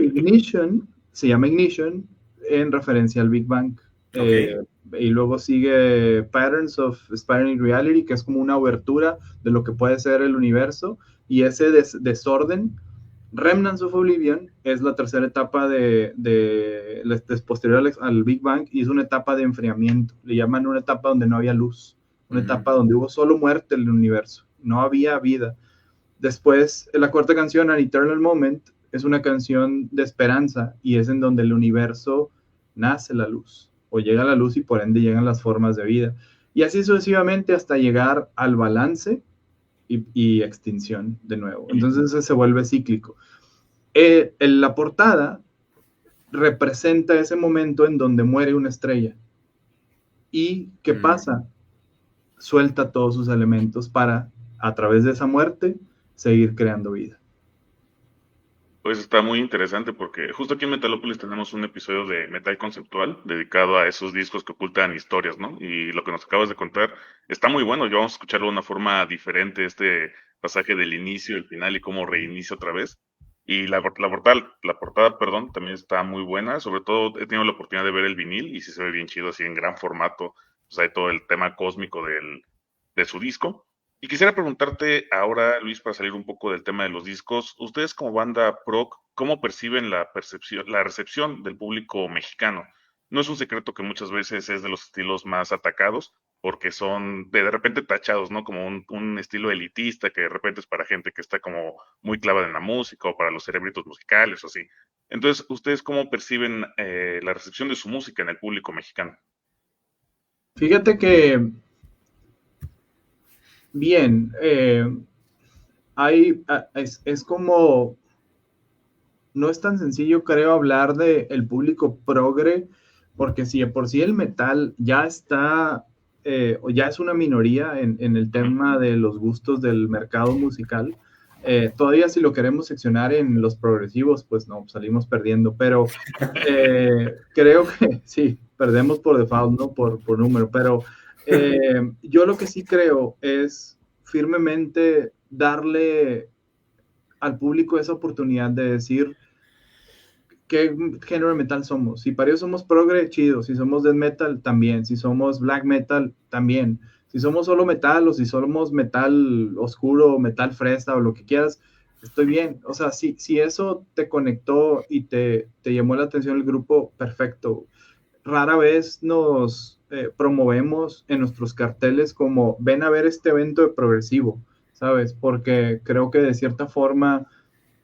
Ignition, se llama Ignition en referencia al Big Bang. Y luego sigue Patterns of Spiraling Reality, que es como una obertura de lo que puede ser el universo, y ese desorden. Remnants of Oblivion es la tercera etapa posterior al Big Bang, y es una etapa de enfriamiento. Le llaman una etapa donde no había luz, una etapa donde hubo solo muerte en el universo, no había vida. Después, la cuarta canción, An Eternal Moment, es una canción de esperanza, y es en donde el universo nace la luz, o llega la luz, y por ende llegan las formas de vida. Y así sucesivamente hasta llegar al balance y extinción de nuevo. Entonces se vuelve cíclico. La portada representa ese momento en donde muere una estrella. ¿Y qué pasa? Suelta todos sus elementos para, a través de esa muerte, seguir creando vida. Pues está muy interesante porque justo aquí en Metalópolis tenemos un episodio de Metal Conceptual dedicado a esos discos que ocultan historias, ¿no? Y lo que nos acabas de contar está muy bueno. Yo vamos a escucharlo de una forma diferente, este pasaje del inicio, el final y cómo reinicia otra vez. Y la portada, perdón, también está muy buena. Sobre todo he tenido la oportunidad de ver el vinil y sí se ve bien chido, así en gran formato. Pues hay todo el tema cósmico de su disco. Y quisiera preguntarte ahora, Luis, para salir un poco del tema de los discos, ustedes como banda prog, ¿cómo perciben la recepción del público mexicano? No es un secreto que muchas veces es de los estilos más atacados, porque son de repente tachados, ¿no? Como un estilo elitista que de repente es para gente que está como muy clavada en la música o para los cerebritos musicales o así. Entonces, ¿ustedes cómo perciben la recepción de su música en el público mexicano? Fíjate que bien, es como, no es tan sencillo, creo, hablar de el público progre, porque si de por sí el metal ya está, o ya es una minoría en el tema de los gustos del mercado musical, todavía si lo queremos seccionar en los progresivos, pues no, salimos perdiendo, pero creo que sí, perdemos por default, no por número, pero yo lo que sí creo es firmemente darle al público esa oportunidad de decir qué género de metal somos. Si para ellos somos progre, chido. Si somos death metal, también. Si somos black metal, también. Si somos solo metal, o si somos metal oscuro, metal fresa, o lo que quieras, estoy bien. O sea, si eso te conectó y te llamó la atención el grupo, perfecto. Rara vez nos promovemos en nuestros carteles como ven a ver este evento de progresivo. ¿sabes? Porque creo que de cierta forma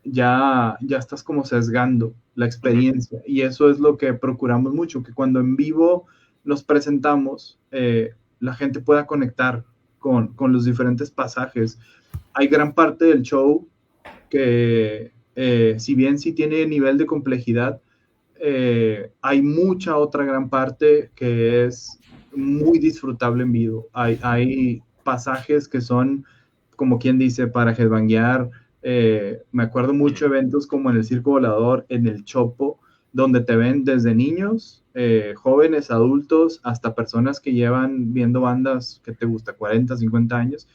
ya estás como sesgando la experiencia y eso es lo que procuramos mucho, que cuando en vivo nos presentamos, la gente pueda conectar con los diferentes pasajes. Hay gran parte del show que, si bien sí tiene nivel de complejidad, hay mucha otra gran parte que es muy disfrutable en vivo. Hay pasajes que son, como quien dice, para headbanguear. Me acuerdo mucho eventos como en el Circo Volador, en el Chopo, donde te ven desde niños, jóvenes, adultos, hasta personas que llevan viendo bandas que te gusta 40, 50 años,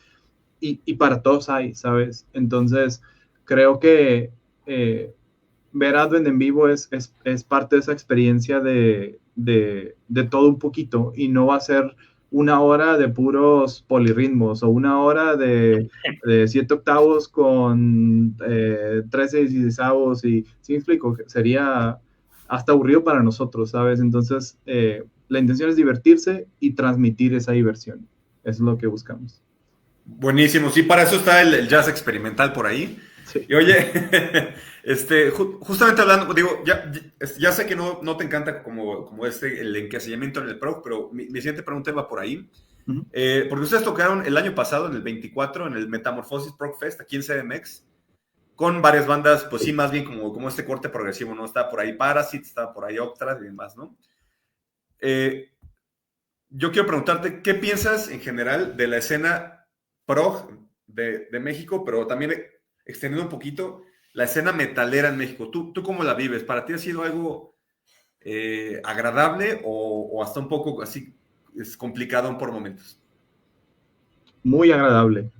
y para todos hay, ¿sabes? Entonces, creo que ver Advent en vivo es parte de esa experiencia de todo un poquito y no va a ser una hora de puros polirritmos o una hora de 7 octavos con 13 diezavos y, ¿sí me explico? Sería hasta aburrido para nosotros, ¿sabes? Entonces, la intención es divertirse y transmitir esa diversión. Eso es lo que buscamos. Buenísimo, sí, para eso está el jazz experimental por ahí. Sí. Y oye, justamente hablando, digo, ya sé que no te encanta como el encasillamiento en el prog, pero mi siguiente pregunta va por ahí. Uh-huh. Porque ustedes tocaron el año pasado, en el 24, en el Metamorphosis Prog Fest, aquí en CDMX, con varias bandas, pues sí, más bien como este corte progresivo, ¿no? Estaba por ahí Parasite, estaba por ahí Octras y demás, ¿no? Yo quiero preguntarte, ¿qué piensas en general de la escena prog de México, pero también extendiendo un poquito la escena metalera en México? ¿Tú cómo la vives? ¿Para ti ha sido algo agradable o hasta un poco así es complicado por momentos? Muy agradable.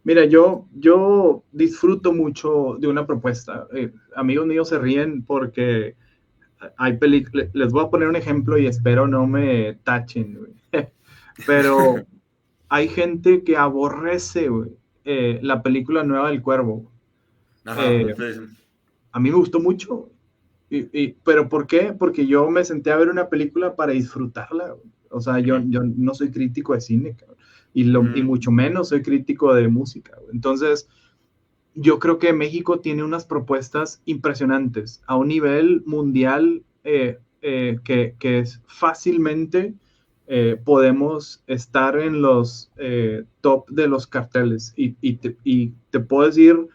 Mira, yo disfruto mucho de una propuesta. Amigos míos se ríen porque hay películas, les voy a poner un ejemplo y espero no me tachen, güey. Pero hay gente que aborrece, güey, la película nueva del Cuervo. Ajá, entonces, A mí me gustó mucho. ¿Pero por qué? Porque yo me senté a ver una película para disfrutarla, güey. O sea, yo no soy crítico de cine, cabrón, y mucho menos soy crítico de música, güey. Entonces, yo creo que México tiene unas propuestas impresionantes a un nivel mundial, que es fácilmente podemos estar en los top de los carteles. Y te puedo decir,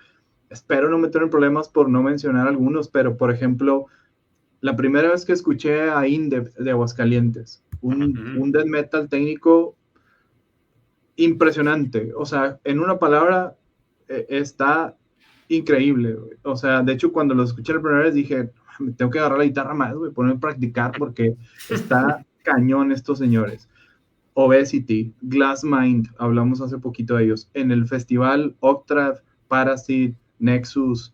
espero no meter en problemas por no mencionar algunos, pero por ejemplo, la primera vez que escuché a Indep de Aguascalientes, un death metal técnico impresionante. O sea, en una palabra, está increíble, güey. O sea, de hecho, cuando lo escuché la primera vez dije, me tengo que agarrar la guitarra más, güey, ponerme a practicar porque está cañón estos señores. Obesity, Glass Mind, hablamos hace poquito de ellos. En el festival Octrad, Parasite, Nexus,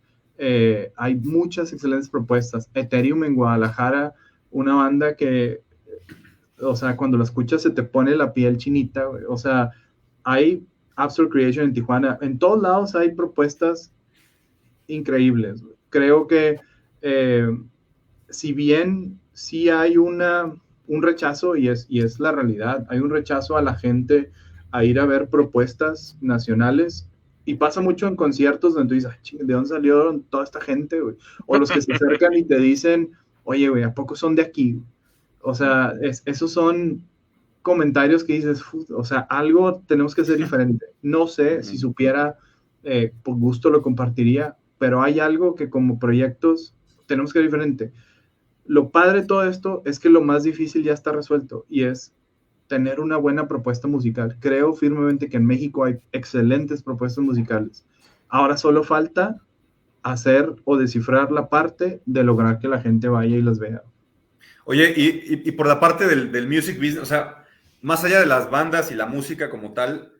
hay muchas excelentes propuestas. Ethereum en Guadalajara, una banda que, o sea, cuando la escuchas se te pone la piel chinita, güey. O sea, hay Absolute Creation en Tijuana. En todos lados hay propuestas increíbles, güey. Creo que si bien sí hay un rechazo, y es la realidad, hay un rechazo a la gente a ir a ver propuestas nacionales, y pasa mucho en conciertos donde tú dices, ¿de dónde salió toda esta gente, güey? O los que se acercan y te dicen, oye, güey, ¿a poco son de aquí? O sea, esos son comentarios que dices, o sea, algo tenemos que hacer diferente. No sé si supiera, por gusto lo compartiría, pero hay algo que como proyectos tenemos que ser diferente. Lo padre de todo esto es que lo más difícil ya está resuelto y es tener una buena propuesta musical. Creo firmemente que en México hay excelentes propuestas musicales. Ahora solo falta hacer o descifrar la parte de lograr que la gente vaya y las vea. Oye, y por la parte del music business, o sea, más allá de las bandas y la música como tal,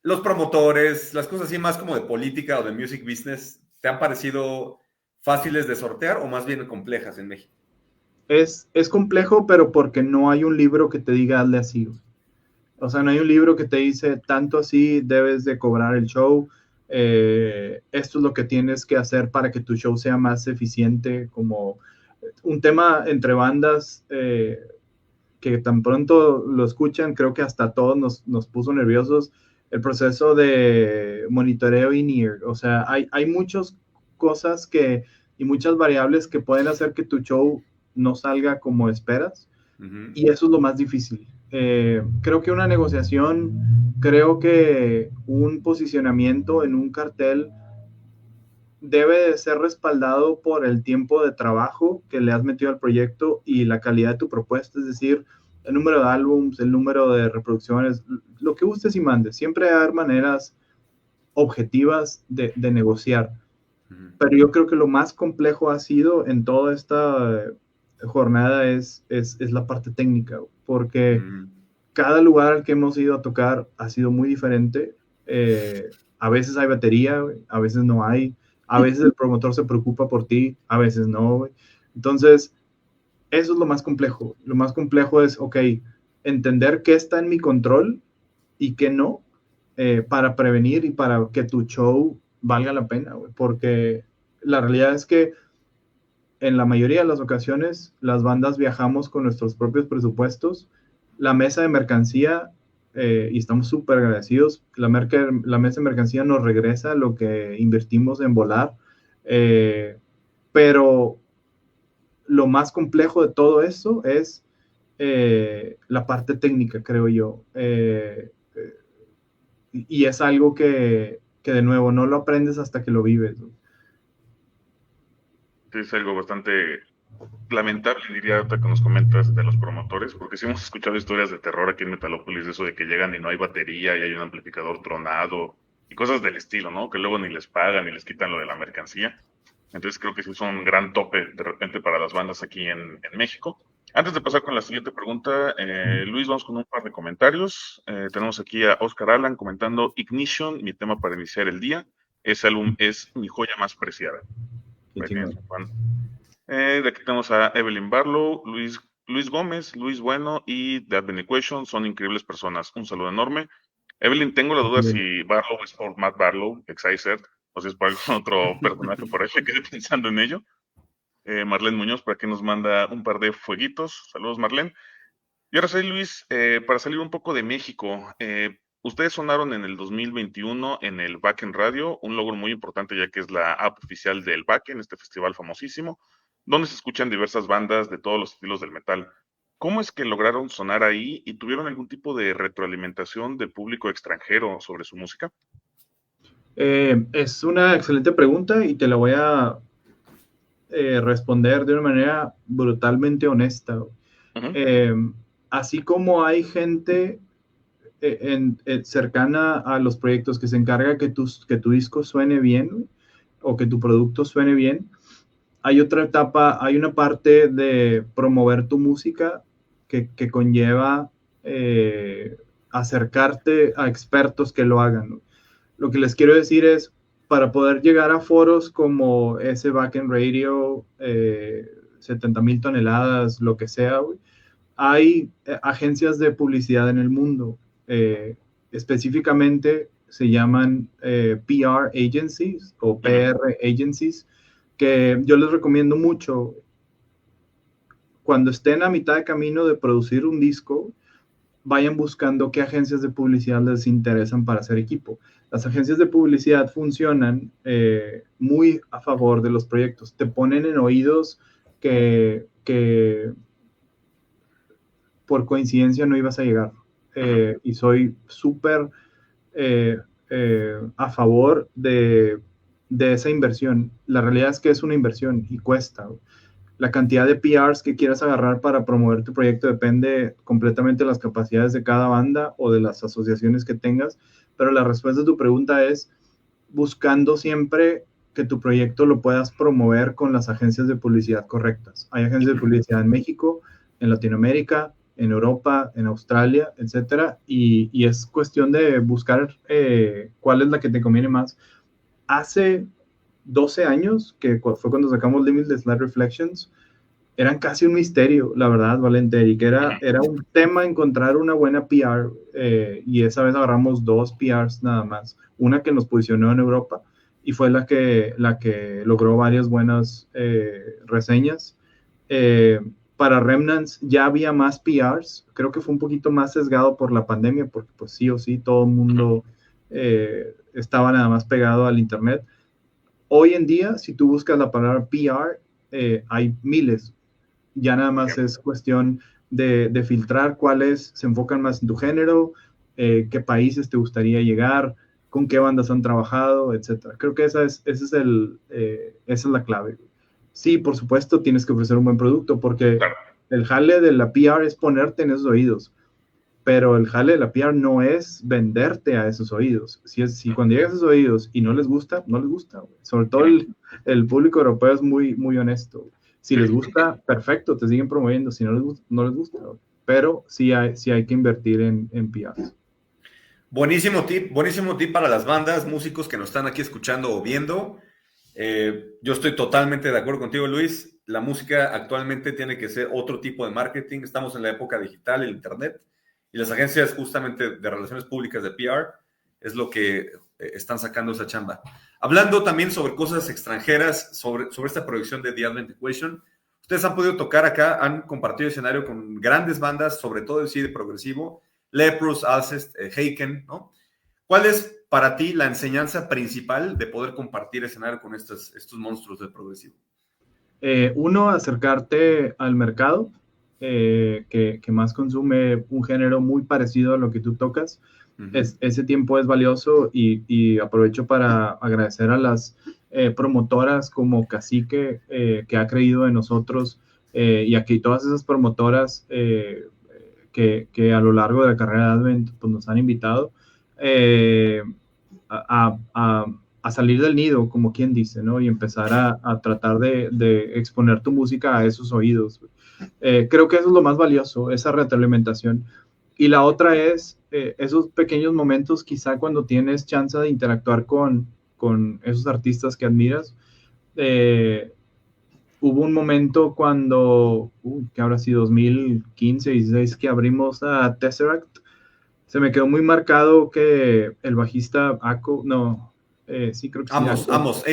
los promotores, las cosas así más como de política o de music business, ¿te han parecido fáciles de sortear o más bien complejas en México? Es complejo, pero porque no hay un libro que te diga hazle así. O sea, no hay un libro que te dice tanto así debes de cobrar el show. Esto es lo que tienes que hacer para que tu show sea más eficiente. Como un tema entre bandas, que tan pronto lo escuchan, creo que hasta todos nos puso nerviosos. el proceso de monitoreo in-ear. O sea, hay muchas cosas y muchas variables que pueden hacer que tu show no salga como esperas. Y eso es lo más difícil. Creo que una negociación, creo que un posicionamiento en un cartel debe de ser respaldado por el tiempo de trabajo que le has metido al proyecto y la calidad de tu propuesta, es decir, el número de álbums, el número de reproducciones, lo que gustes y mandes. Siempre hay maneras objetivas de negociar. Pero yo creo que lo más complejo ha sido en toda esta jornada es la parte técnica, porque cada lugar al que hemos ido a tocar ha sido muy diferente. A veces hay batería, a veces no hay. A veces el promotor se preocupa por ti, a veces no. Entonces, eso es lo más complejo. Lo más complejo es, ok, entender qué está en mi control y qué no, para prevenir y para que tu show valga la pena, güey. Porque la realidad es que en la mayoría de las ocasiones las bandas viajamos con nuestros propios presupuestos. La mesa de mercancía, y estamos súper agradecidos, la mesa de mercancía nos regresa lo que invertimos en volar, pero lo más complejo de todo eso es la parte técnica, creo yo. Y es algo que de nuevo no lo aprendes hasta que lo vives, ¿no? Sí, es algo bastante lamentable, diría, ahorita que nos comentas de los promotores, porque sí hemos escuchado historias de terror aquí en Metalópolis, de eso de que llegan y no hay batería y hay un amplificador tronado y cosas del estilo, ¿no? Que luego ni les pagan ni les quitan lo de la mercancía. Entonces creo que sí es un gran tope de repente para las bandas aquí en México. Antes de pasar con la siguiente pregunta, Luis, vamos con un par de comentarios. Tenemos aquí a Oscar Alan comentando: Ignition, mi tema para iniciar el día. Ese álbum es mi joya más preciada. De aquí tenemos a Evelyn Barlow, Luis Gómez, Luis Bueno y The Advent Equation. Son increíbles personas. Un saludo enorme. Evelyn, tengo la duda si Barlow es por Matt Barlow, Exciser, o si es por algún otro personaje por ahí. Me quedé pensando en ello. Marlene Muñoz por aquí nos manda un par de fueguitos. Saludos, Marlene. Y ahora sí, Luis, para salir un poco de México, ustedes sonaron en el 2021 en el Backend Radio, un logro muy importante ya que es la app oficial del Backend, este festival famosísimo, donde se escuchan diversas bandas de todos los estilos del metal. ¿Cómo es que lograron sonar ahí y tuvieron algún tipo de retroalimentación del público extranjero sobre su música? Es una excelente pregunta y te la voy a responder de una manera brutalmente honesta. Así como hay gente cercana a los proyectos que se encarga que tu disco suene bien o que tu producto suene bien, hay otra etapa, hay una parte de promover tu música que conlleva acercarte a expertos que lo hagan, ¿no? Lo que les quiero decir es, para poder llegar a foros como ese Backend Radio, 70,000 toneladas, lo que sea, güey, hay agencias de publicidad en el mundo. Específicamente se llaman PR agencies o PR agencies, que yo les recomiendo mucho. Cuando estén a mitad de camino de producir un disco, vayan buscando qué agencias de publicidad les interesan para hacer equipo. Las agencias de publicidad funcionan muy a favor de los proyectos. Te ponen en oídos que por coincidencia no ibas a llegar. Y soy súper a favor de esa inversión. La realidad es que es una inversión y cuesta. La cantidad de PRs que quieras agarrar para promover tu proyecto depende completamente de las capacidades de cada banda o de las asociaciones que tengas, pero la respuesta a tu pregunta es buscando siempre que tu proyecto lo puedas promover con las agencias de publicidad correctas. Hay agencias de publicidad en México, en Latinoamérica, en Europa, en Australia, etcétera, y es cuestión de buscar cuál es la que te conviene más. Hace 12 años, que fue cuando sacamos Limitless Light Reflections, eran casi un misterio, la verdad, Valente, y que era un tema encontrar una buena PR, y esa vez agarramos 2 PRs nada más, una que nos posicionó en Europa y fue la que logró varias buenas reseñas. Para Remnants ya había más PRs, creo que fue un poquito más sesgado por la pandemia, porque pues sí o sí todo el mundo estaba nada más pegado al internet. Hoy en día, si tú buscas la palabra PR, hay miles. Ya nada más es cuestión de filtrar cuáles se enfocan más en tu género, qué países te gustaría llegar, con qué bandas han trabajado, etcétera. Creo que esa es la clave. Sí, por supuesto, tienes que ofrecer un buen producto, porque Claro. el jale de la PR es ponerte en esos oídos, pero el jale de la PR no es venderte a esos oídos. Si cuando llegas a esos oídos y no les gusta, no les gusta. Güey. Sobre todo el público europeo es muy, muy honesto. Güey. Si les gusta, perfecto, te siguen promoviendo. Si no les gusta, no les gusta. Güey. Pero sí hay que invertir en PR. Buenísimo tip para las bandas, músicos que nos están aquí escuchando o viendo. Yo estoy totalmente de acuerdo contigo, Luis. La música actualmente tiene que ser otro tipo de marketing. Estamos en la época digital, el internet, y las agencias justamente de relaciones públicas de PR es lo que están sacando esa chamba. Hablando también sobre cosas extranjeras, sobre esta proyección de The Advent Equation, ustedes han podido tocar acá, han compartido escenario con grandes bandas, sobre todo el CD progresivo, Leprous, Alcest, Haken, ¿no? ¿Cuál es para ti la enseñanza principal de poder compartir escenario con estos monstruos del progresivo? Uno, acercarte al mercado que más consume un género muy parecido a lo que tú tocas. Uh-huh. Ese tiempo es valioso y aprovecho para agradecer a las promotoras como Cacique que ha creído en nosotros y aquí todas esas promotoras que a lo largo de la carrera de Advent pues, nos han invitado a salir del nido, como quien dice, ¿no? Y empezar a tratar de exponer tu música a esos oídos. Creo que eso es lo más valioso, esa retroalimentación. Y la otra es esos pequeños momentos, quizá cuando tienes chance de interactuar con esos artistas que admiras. Hubo un momento cuando, que habrá sido 2015, 16, que abrimos a Tesseract. Se me quedó muy marcado que el bajista sí, creo que sí. Amos,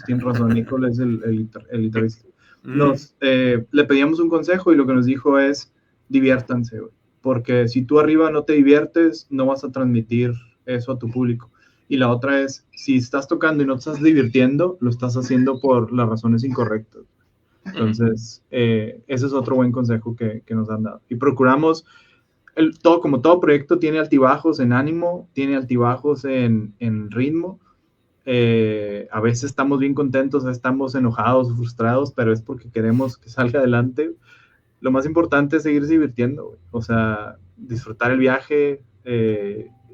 tienes razón, Nicole es el guitarrista. Le pedíamos un consejo y lo que nos dijo es, diviértanse, porque si tú arriba no te diviertes, no vas a transmitir eso a tu público. Y la otra es, si estás tocando y no te estás divirtiendo, lo estás haciendo por las razones incorrectas. Entonces, ese es otro buen consejo que nos han dado. Y procuramos, como todo proyecto tiene altibajos en ánimo, tiene altibajos en ritmo. A veces estamos bien contentos, estamos enojados, frustrados, pero es porque queremos que salga adelante. Lo más importante es seguir divirtiendo, güey. O sea, disfrutar el viaje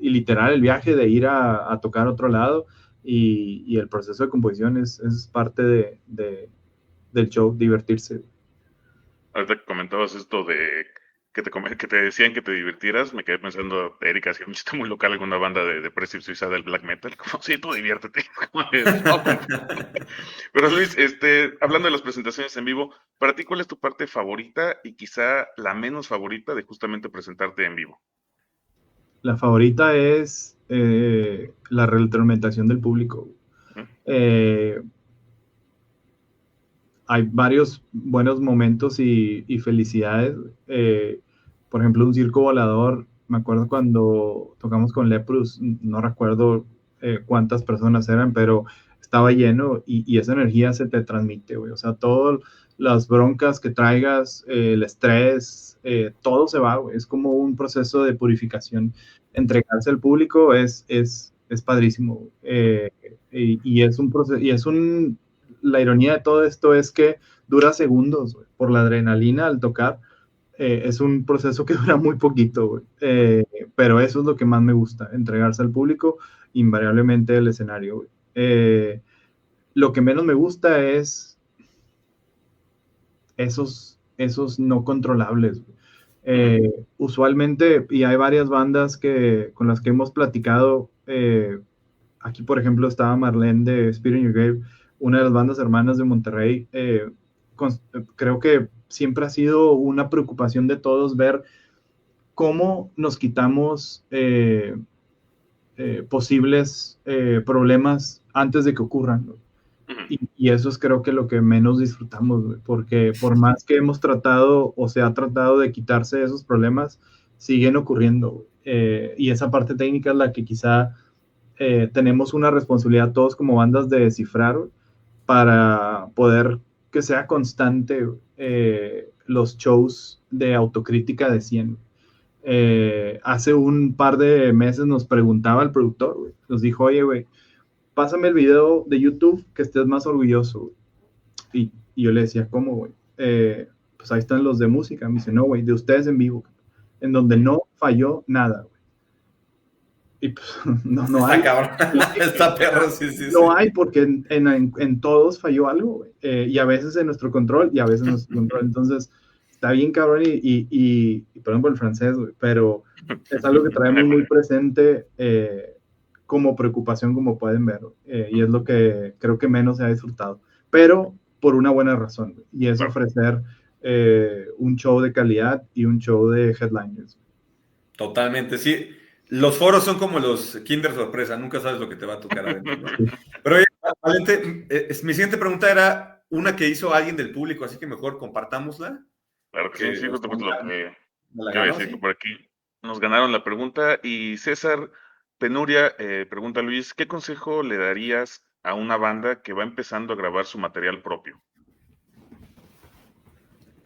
y literal el viaje de ir a tocar a otro lado y el proceso de composición es parte del show, divertirse. Ahorita que comentabas esto de que te decían que te divirtieras, me quedé pensando, Erika hacía un chiste muy local en una banda de Depressive Suicide del black metal, como, sí, tú diviértete. Pero Luis, hablando de las presentaciones en vivo, para ti, ¿cuál es tu parte favorita y quizá la menos favorita de justamente presentarte en vivo? La favorita es la retroalimentación del público. Uh-huh. Hay varios buenos momentos y felicidades. Por ejemplo, un circo volador, me acuerdo cuando tocamos con Leprous, no recuerdo cuántas personas eran, pero estaba lleno y esa energía se te transmite, güey. O sea, todas las broncas que traigas, el estrés, todo se va, güey. Es como un proceso de purificación. Entregarse al público es padrísimo. Y es un proceso, la ironía de todo esto es que dura segundos, güey, por la adrenalina al tocar. Es un proceso que dura muy poquito, güey. Pero eso es lo que más me gusta, entregarse al público, invariablemente el escenario, güey. Lo que menos me gusta es esos no controlables, güey. Usualmente, y hay varias bandas con las que hemos platicado, aquí por ejemplo estaba Marlene de Spirit in Your Grave, una de las bandas hermanas de Monterrey. Creo que siempre ha sido una preocupación de todos ver cómo nos quitamos posibles problemas antes de que ocurran, ¿no? Y eso es creo que lo que menos disfrutamos, porque por más que hemos tratado o se ha tratado de quitarse esos problemas, siguen ocurriendo. Y esa parte técnica es la que quizá tenemos una responsabilidad todos como bandas de descifrar para poder que sea constante los shows de autocrítica de 100. Hace un par de meses nos preguntaba el productor, güey, nos dijo, oye, güey, pásame el video de YouTube que estés más orgulloso, güey. Y yo le decía, ¿cómo, güey? Pues ahí están los de música. Me dice, no, güey, de ustedes en vivo, en donde no falló nada, güey. Y pues no hay. Está cabrón, está perro, sí. No hay, porque en todos falló algo, güey. Y a veces en nuestro control y a veces en nuestro control. Entonces, está bien cabrón y perdón por el francés, güey, pero es algo que traemos muy presente como preocupación, como pueden ver, y es lo que creo que menos se ha disfrutado, pero por una buena razón, güey, y es ofrecer un show de calidad y un show de headliners. Totalmente, sí. Los foros son como los Kinder sorpresa, nunca sabes lo que te va a tocar adentro, ¿no? Pero oye, Valente, mi siguiente pregunta era una que hizo alguien del público, así que mejor compartámosla. Claro que sí, justo pues lo que la iba a ganó, decir, ¿sí? que por aquí nos ganaron la pregunta. Y César Penuria pregunta a Luis, ¿qué consejo le darías a una banda que va empezando a grabar su material propio?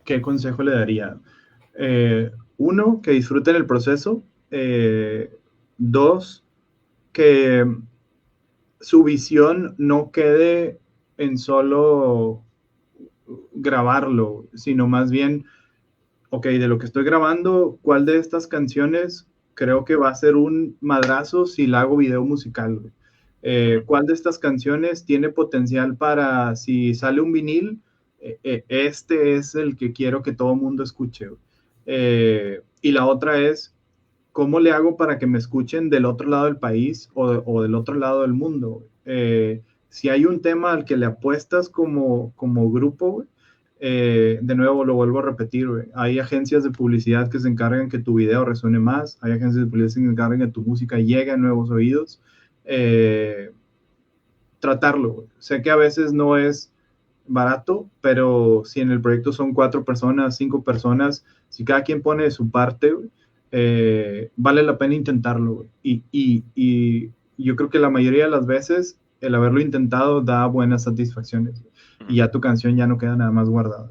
¿Qué consejo le daría? Uno, que disfruten el proceso. Dos, que su visión no quede en solo grabarlo, sino más bien, ok, de lo que estoy grabando, ¿cuál de estas canciones creo que va a ser un madrazo si la hago video musical? ¿Cuál de estas canciones tiene potencial para, si sale un vinil, este es el que quiero que todo el mundo escuche? Y la otra es, ¿cómo le hago para que me escuchen del otro lado del país o del otro lado del mundo? Si hay un tema al que le apuestas como grupo, de nuevo lo vuelvo a repetir, hay agencias de publicidad que se encargan que tu video resuene más, hay agencias de publicidad que se encargan que tu música llegue a nuevos oídos. Tratarlo, sé que a veces no es barato, pero si en el proyecto son 4 personas, 5 personas, si cada quien pone de su parte, vale la pena intentarlo. Y yo creo que la mayoría de las veces el haberlo intentado da buenas satisfacciones y ya tu canción ya no queda nada más guardada.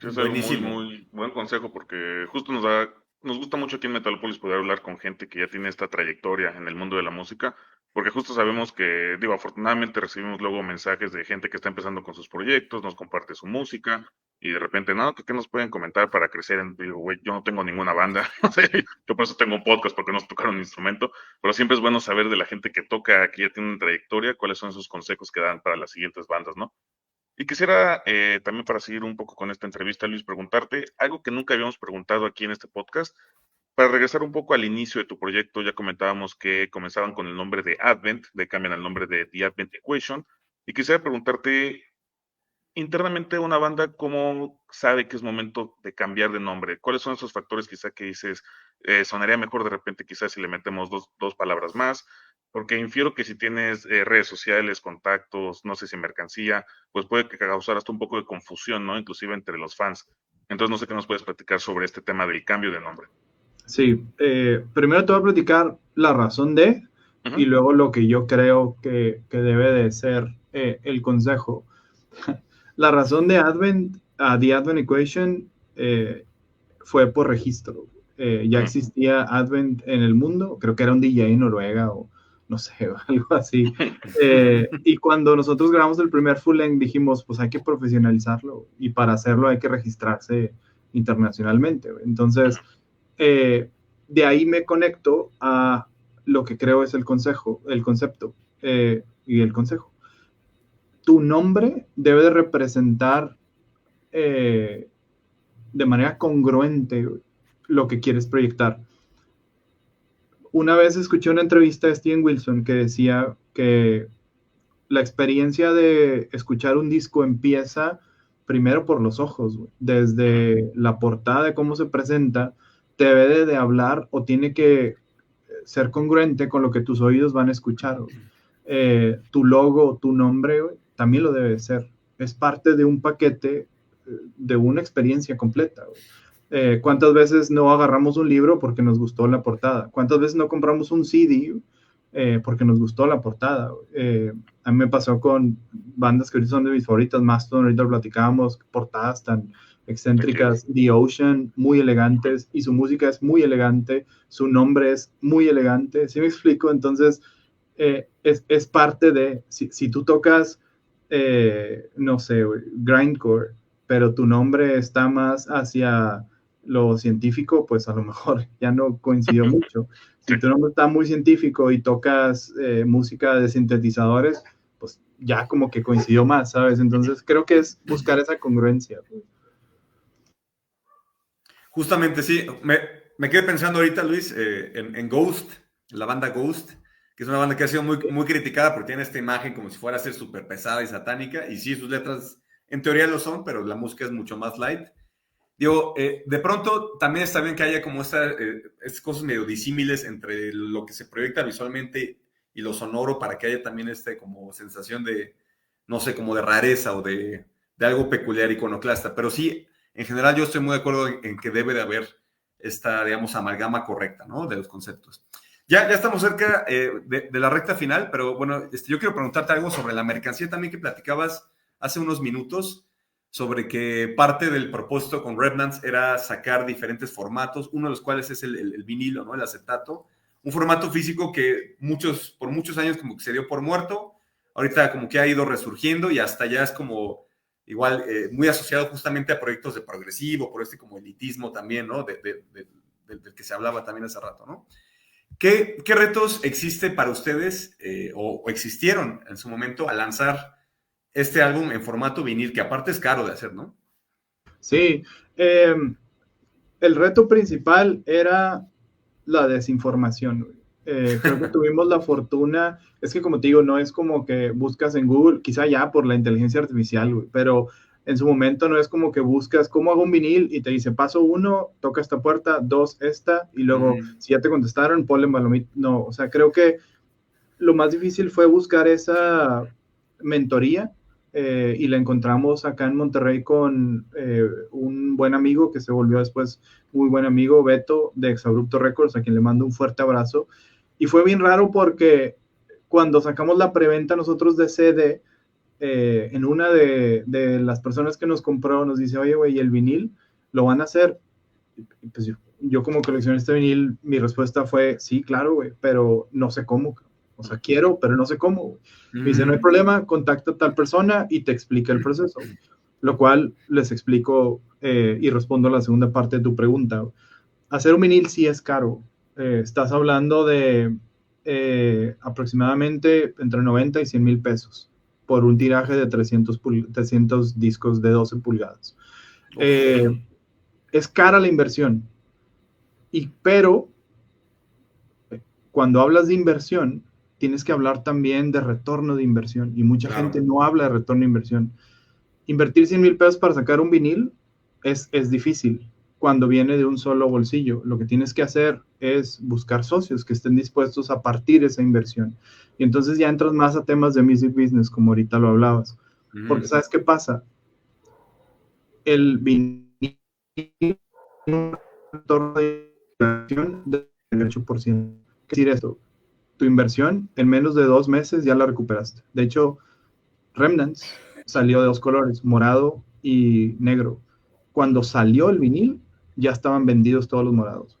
Es algo muy buen consejo, porque justo nos gusta mucho aquí en Metalópolis poder hablar con gente que ya tiene esta trayectoria en el mundo de la música, porque justo sabemos que, digo, afortunadamente recibimos luego mensajes de gente que está empezando con sus proyectos, nos comparte su música, y de repente, no, ¿qué nos pueden comentar para crecer? Digo, güey, yo no tengo ninguna banda, no sé, yo por eso tengo un podcast, porque no sé tocar un instrumento, pero siempre es bueno saber de la gente que toca, que ya tiene una trayectoria, cuáles son esos consejos que dan para las siguientes bandas, ¿no? Y quisiera también, para seguir un poco con esta entrevista, Luis, preguntarte algo que nunca habíamos preguntado aquí en este podcast. Para regresar un poco al inicio de tu proyecto, ya comentábamos que comenzaban con el nombre de Advent, de cambian al nombre de The Advent Equation, y quisiera preguntarte, internamente una banda, ¿cómo sabe que es momento de cambiar de nombre? ¿Cuáles son esos factores quizá que dices, sonaría mejor de repente quizás si le metemos dos palabras más? Porque infiero que si tienes redes sociales, contactos, no sé si mercancía, pues puede que causar hasta un poco de confusión, ¿no? Inclusive entre los fans. Entonces no sé qué nos puedes platicar sobre este tema del cambio de nombre. Sí, primero te voy a platicar la razón de, y luego lo que yo creo que debe de ser el consejo. La razón de Advent, The Advent Equation, fue por registro. Ya existía Advent en el mundo, creo que era un DJ en Noruega o no sé, algo así. Y cuando nosotros grabamos el primer full length dijimos, pues hay que profesionalizarlo y para hacerlo hay que registrarse internacionalmente. Entonces, de ahí me conecto a lo que creo es el concepto y el consejo. Tu nombre debe de representar de manera congruente lo que quieres proyectar. Una vez escuché una entrevista de Steven Wilson que decía que la experiencia de escuchar un disco empieza primero por los ojos, desde la portada de cómo se presenta, te debe de hablar o tiene que ser congruente con lo que tus oídos van a escuchar. Tu logo, tu nombre, también lo debe de ser. Es parte de un paquete, de una experiencia completa. ¿Cuántas veces no agarramos un libro porque nos gustó la portada? ¿Cuántas veces no compramos un CD porque nos gustó la portada? A mí me pasó con bandas que ahorita son de mis favoritas, Mastodon, ahorita lo platicábamos, portadas tan excéntricas, The Ocean, muy elegantes, y su música es muy elegante, su nombre es muy elegante, ¿sí me explico? Entonces, es parte de, si tú tocas, no sé, grindcore, pero tu nombre está más hacia lo científico, pues a lo mejor ya no coincidió mucho. Si tu nombre está muy científico y tocas música de sintetizadores, pues ya como que coincidió más, ¿sabes? Entonces creo que es buscar esa congruencia. Justamente, sí. Me quedé pensando ahorita, Luis, en Ghost, la banda Ghost, que es una banda que ha sido muy, muy criticada porque tiene esta imagen como si fuera a ser súper pesada y satánica, y sí, sus letras en teoría lo son, pero la música es mucho más light. Digo, de pronto también está bien que haya como estas cosas medio disímiles entre lo que se proyecta visualmente y lo sonoro, para que haya también como sensación de, no sé, como de rareza o de algo peculiar, iconoclasta. Pero sí, en general yo estoy muy de acuerdo en que debe de haber esta, digamos, amalgama correcta, ¿no? De los conceptos. Ya estamos cerca de la recta final, pero bueno, yo quiero preguntarte algo sobre la mercancía también que platicabas hace unos minutos, sobre que parte del propósito con Remnants era sacar diferentes formatos, uno de los cuales es el vinilo, ¿no? El acetato, un formato físico que por muchos años como que se dio por muerto, ahorita como que ha ido resurgiendo y hasta ya es como igual muy asociado justamente a proyectos de progresivo, por este como elitismo también, ¿no? Del que se hablaba también hace rato, ¿no? ¿Qué retos existe para ustedes o existieron en su momento al lanzar este álbum en formato vinil, que aparte es caro de hacer, ¿no? Sí, el reto principal era la desinformación. Creo que tuvimos la fortuna, es que como te digo, no es como que buscas en Google, quizá ya por la inteligencia artificial, güey, pero en su momento no es como que buscas cómo hago un vinil y te dice paso 1, toca esta puerta, 2, esta, y luego si ya te contestaron, ponle palomita. No, o sea, creo que lo más difícil fue buscar esa mentoría y la encontramos acá en Monterrey con un buen amigo que se volvió después muy buen amigo, Beto, de Exabrupto Records, a quien le mando un fuerte abrazo. Y fue bien raro porque cuando sacamos la preventa nosotros de CD, en una de las personas que nos compró nos dice, oye, güey, ¿y el vinil lo van a hacer? Y pues yo como coleccionista de vinil, mi respuesta fue, sí, claro, güey, pero no sé cómo. O sea, quiero, pero no sé cómo. Me dice, no hay problema, contacta a tal persona y te explica el proceso. Lo cual les explico y respondo a la segunda parte de tu pregunta. Hacer un vinil sí es caro. Estás hablando de aproximadamente entre 90 y 100 mil pesos por un tiraje de 300 discos de 12 pulgadas. Es cara la inversión. Pero cuando hablas de inversión, tienes que hablar también de retorno de inversión. Y mucha gente no habla de retorno de inversión. Invertir 100 mil pesos para sacar un vinil es difícil cuando viene de un solo bolsillo. Lo que tienes que hacer es buscar socios que estén dispuestos a partir esa inversión. Y entonces ya entras más a temas de music business, como ahorita lo hablabas. Porque ¿sabes qué pasa? El vinil tiene un retorno de inversión del 8%. ¿Qué quiere decir esto? Tu inversión en menos de 2 meses ya la recuperaste. De hecho, Remnants salió de 2 colores, morado y negro. Cuando salió el vinil, ya estaban vendidos todos los morados.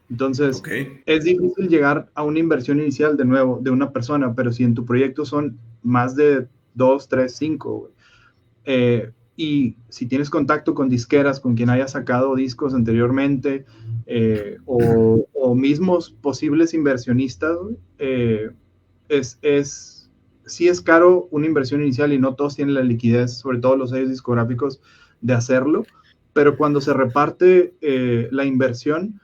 Entonces, es difícil llegar a una inversión inicial de nuevo de una persona, pero si en tu proyecto son más de 2, 3, 5, y si tienes contacto con disqueras, con quien haya sacado discos anteriormente, o mismos posibles inversionistas, sí es caro una inversión inicial y no todos tienen la liquidez, sobre todo los sellos discográficos, de hacerlo, pero cuando se reparte la inversión,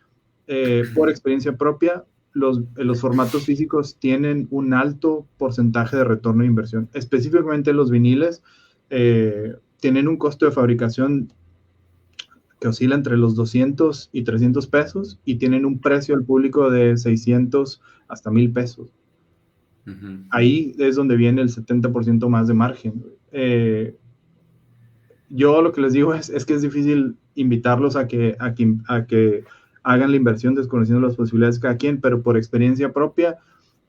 por experiencia propia, los formatos físicos tienen un alto porcentaje de retorno de inversión. Específicamente los viniles tienen un costo de fabricación que oscila entre los 200 y 300 pesos y tienen un precio al público de 600 hasta 1,000 pesos. Ahí es donde viene el 70% más de margen. yo lo que les digo es que es difícil invitarlos a que hagan la inversión desconociendo las posibilidades de cada quien, pero por experiencia propia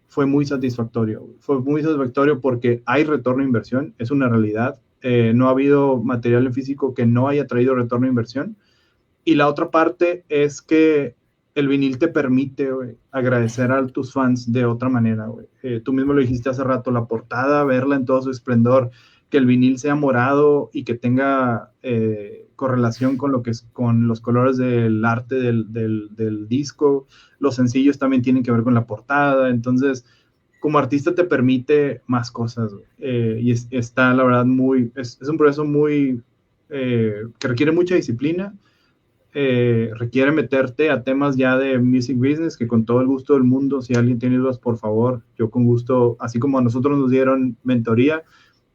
fue muy satisfactorio. Fue muy satisfactorio porque hay retorno de inversión, es una realidad. No ha habido material en físico que no haya traído retorno de inversión. Y la otra parte es que el vinil te permite, wey, agradecer a tus fans de otra manera. Tú mismo lo dijiste hace rato, la portada, verla en todo su esplendor, que el vinil sea morado y que tenga correlación con con los colores del arte del disco. Los sencillos también tienen que ver con la portada. Entonces, como artista te permite más cosas. Y está, la verdad, es un proceso muy que requiere mucha disciplina. Requiere meterte a temas ya de music business, que con todo el gusto del mundo, si alguien tiene dudas, por favor, yo con gusto, así como a nosotros nos dieron mentoría,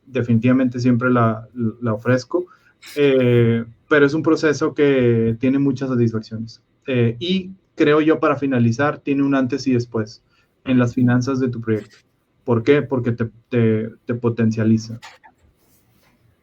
definitivamente siempre la ofrezco, pero es un proceso que tiene muchas satisfacciones. Y creo yo, para finalizar, tiene un antes y después en las finanzas de tu proyecto. ¿Por qué? Porque te potencializa.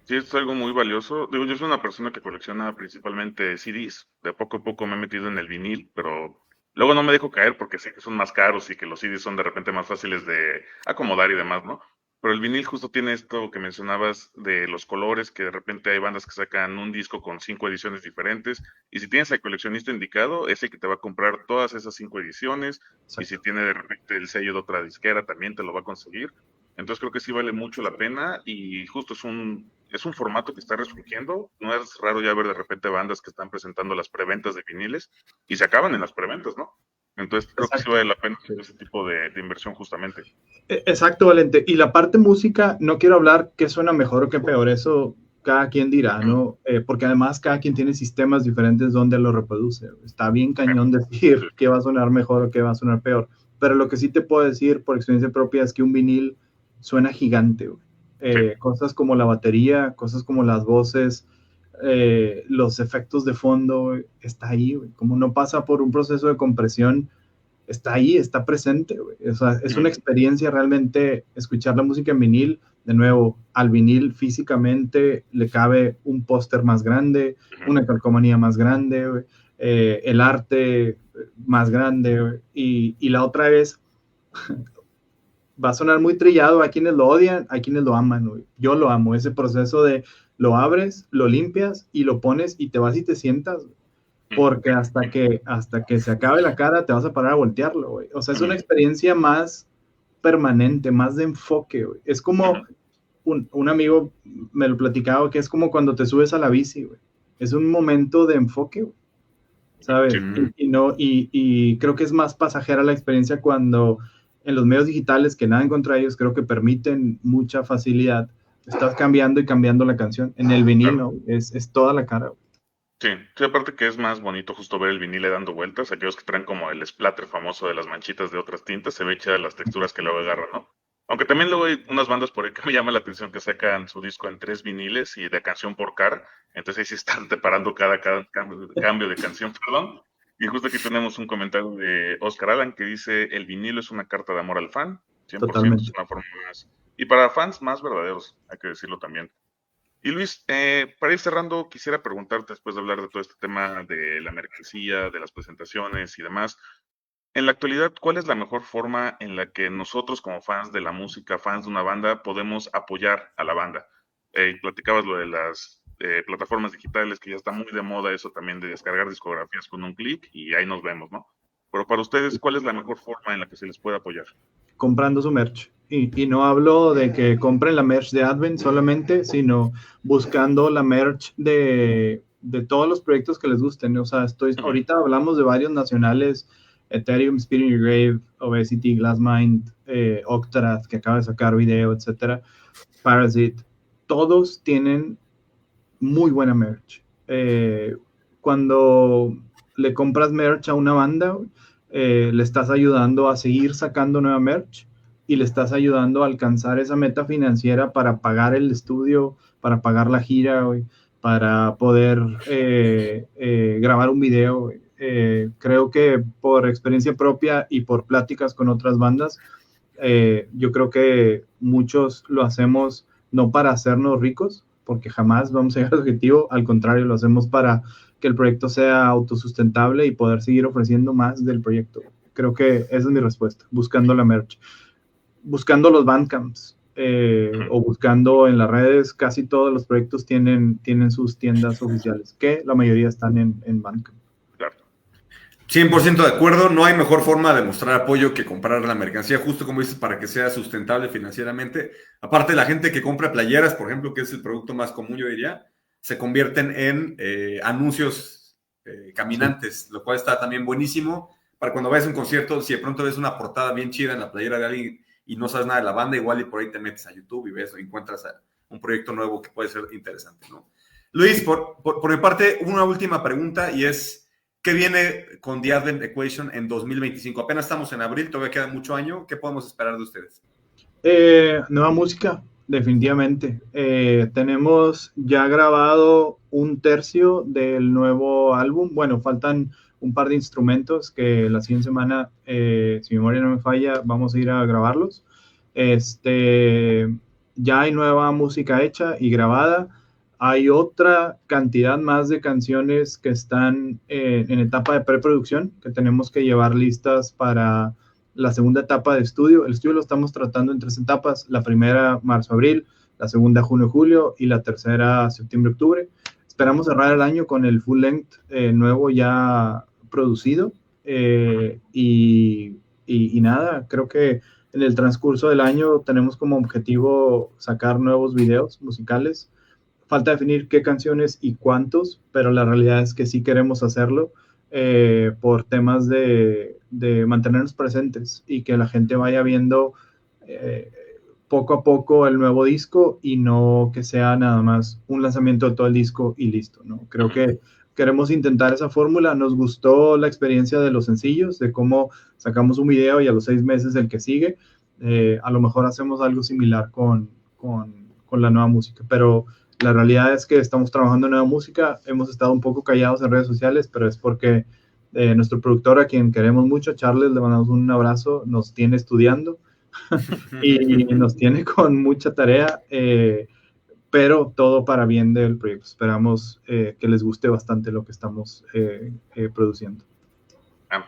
Sí, es algo muy valioso. Digo, yo soy una persona que colecciona principalmente CDs. De poco a poco me he metido en el vinil, pero luego no me dejo caer porque sé que son más caros y que los CDs son de repente más fáciles de acomodar y demás, ¿no? Pero el vinil justo tiene esto que mencionabas de los colores, que de repente hay bandas que sacan un disco con 5 ediciones diferentes, y si tienes al coleccionista indicado, es el que te va a comprar todas esas 5 ediciones, y si Exacto. tiene de repente el sello de otra disquera, también te lo va a conseguir. Entonces creo que sí vale mucho la pena y justo es un formato que está resurgiendo. No es raro ya ver de repente bandas que están presentando las preventas de viniles y se acaban en las preventas, ¿no? Entonces creo que sí Exacto. vale la pena hacer ese tipo de inversión justamente. Exacto, Valente. Y la parte música, no quiero hablar qué suena mejor o qué peor, eso cada quien dirá, Mm, ¿no? Porque además cada quien tiene sistemas diferentes donde lo reproduce. Está bien sí, cañón decir qué va a sonar mejor o qué va a sonar peor. Pero lo que sí te puedo decir por experiencia propia es que un vinil suena gigante, güey. sí, Cosas como la batería, cosas como las voces, los efectos de fondo, güey, está ahí, güey. Como no pasa por un proceso de compresión, está ahí, está presente, güey. O sea, es ujú, una experiencia realmente escuchar la música en vinil. De nuevo, al vinil físicamente le cabe un póster más grande, ujú, una calcomanía más grande, güey, el arte más grande, güey. Y la otra es, va a sonar muy trillado, hay quienes lo odian, hay quienes lo aman, güey. Yo lo amo, ese proceso de lo abres, lo limpias y lo pones y te vas y te sientas, porque sí, hasta que se acabe la cara te vas a parar a voltearlo, güey. O sea, es una ujú, experiencia más permanente, más de enfoque, güey. Es como ujú, un amigo me lo platicaba, que es como cuando te subes a la bici, güey. Es un momento de enfoque, güey, sí, ¿sabes? Y creo que es más pasajera la experiencia cuando en los medios digitales, que nada en contra de ellos, creo que permiten mucha facilidad. Estás cambiando y cambiando la canción. En el vinil, claro. ¿no? Es toda la cara, güey. Sí, sí, aparte que es más bonito justo ver el vinile dando vueltas, aquellos que traen como el splatter famoso de las manchitas de otras tintas, se ve chida las texturas que luego agarran, ¿no? Aunque también luego hay unas bandas por ahí que me llama la atención que sacan su disco en 3 viniles y de canción por cara, entonces ahí sí están separando cada cambio de canción, perdón. Y justo aquí tenemos un comentario de Oscar Alan que dice, el vinilo es una carta de amor al fan, 100% es Totalmente. una forma más, y para fans más verdaderos, hay que decirlo también. Y Luis, para ir cerrando, quisiera preguntarte, después de hablar de todo este tema de la mercancía, de las presentaciones y demás, en la actualidad, ¿cuál es la mejor forma en la que nosotros como fans de la música, fans de una banda, podemos apoyar a la banda? Platicabas lo de las plataformas digitales, que ya está muy de moda eso también de descargar discografías con un clic y ahí nos vemos, ¿no? Pero para ustedes, ¿cuál es la mejor forma en la que se les puede apoyar? Comprando su merch. Y no hablo de que compren la merch de Advent solamente, sino buscando la merch de todos los proyectos que les gusten. O sea, Ujú, ahorita hablamos de varios nacionales, Ethereum, Spinning Your Grave, Obesity, Glassmind, Octarath, que acaba de sacar video, etcétera, Parasite. Todos tienen muy buena merch. Cuando le compras merch a una banda, le estás ayudando a seguir sacando nueva merch y le estás ayudando a alcanzar esa meta financiera para pagar el estudio, para pagar la gira, güey, para poder grabar un video. Güey. Creo que por experiencia propia y por pláticas con otras bandas, yo creo que muchos lo hacemos no para hacernos ricos, porque jamás vamos a llegar al objetivo, al contrario, lo hacemos para que el proyecto sea autosustentable y poder seguir ofreciendo más del proyecto. Creo que esa es mi respuesta, buscando la merch. Buscando los bandcamps o buscando en las redes, casi todos los proyectos tienen sus tiendas oficiales, que la mayoría están en Bandcamp. Claro. 100% de acuerdo, no hay mejor forma de mostrar apoyo que comprar la mercancía, justo como dices, para que sea sustentable financieramente. Aparte, la gente que compra playeras, por ejemplo, que es el producto más común, yo diría, se convierten en anuncios caminantes, lo cual está también buenísimo para cuando vayas a un concierto, si de pronto ves una portada bien chida en la playera de alguien y no sabes nada de la banda, igual y por ahí te metes a YouTube y ves o encuentras un proyecto nuevo que puede ser interesante, ¿no? Luis, por mi parte, una última pregunta y es, ¿qué viene con The Advent Equation en 2025? Apenas estamos en abril, todavía queda mucho año. ¿Qué podemos esperar de ustedes? Nueva música, definitivamente. Tenemos ya grabado 1/3 del nuevo álbum. Bueno, faltan un par de instrumentos que la siguiente semana, si mi memoria no me falla, vamos a ir a grabarlos. Ya hay nueva música hecha y grabada. Hay otra cantidad más de canciones que están en etapa de preproducción, que tenemos que llevar listas para la segunda etapa de estudio. El estudio lo estamos tratando en 3 etapas. La primera, marzo-abril, la segunda, junio-julio, y la tercera, septiembre-octubre. Esperamos cerrar el año con el full length nuevo ya producido. Y nada, creo que en el transcurso del año tenemos como objetivo sacar nuevos videos musicales. Falta definir qué canciones y cuántos, pero la realidad es que sí queremos hacerlo por temas de mantenernos presentes y que la gente vaya viendo poco a poco el nuevo disco y no que sea nada más un lanzamiento de todo el disco y listo, ¿no? Creo que queremos intentar esa fórmula. Nos gustó la experiencia de los sencillos, de cómo sacamos un video y a los 6 meses el que sigue. A lo mejor hacemos algo similar con la nueva música, pero la realidad es que estamos trabajando en nueva música. Hemos estado un poco callados en redes sociales, pero es porque nuestro productor, a quien queremos mucho, Charles, le mandamos un abrazo, nos tiene estudiando y nos tiene con mucha tarea, pero todo para bien del proyecto. Esperamos que les guste bastante lo que estamos produciendo.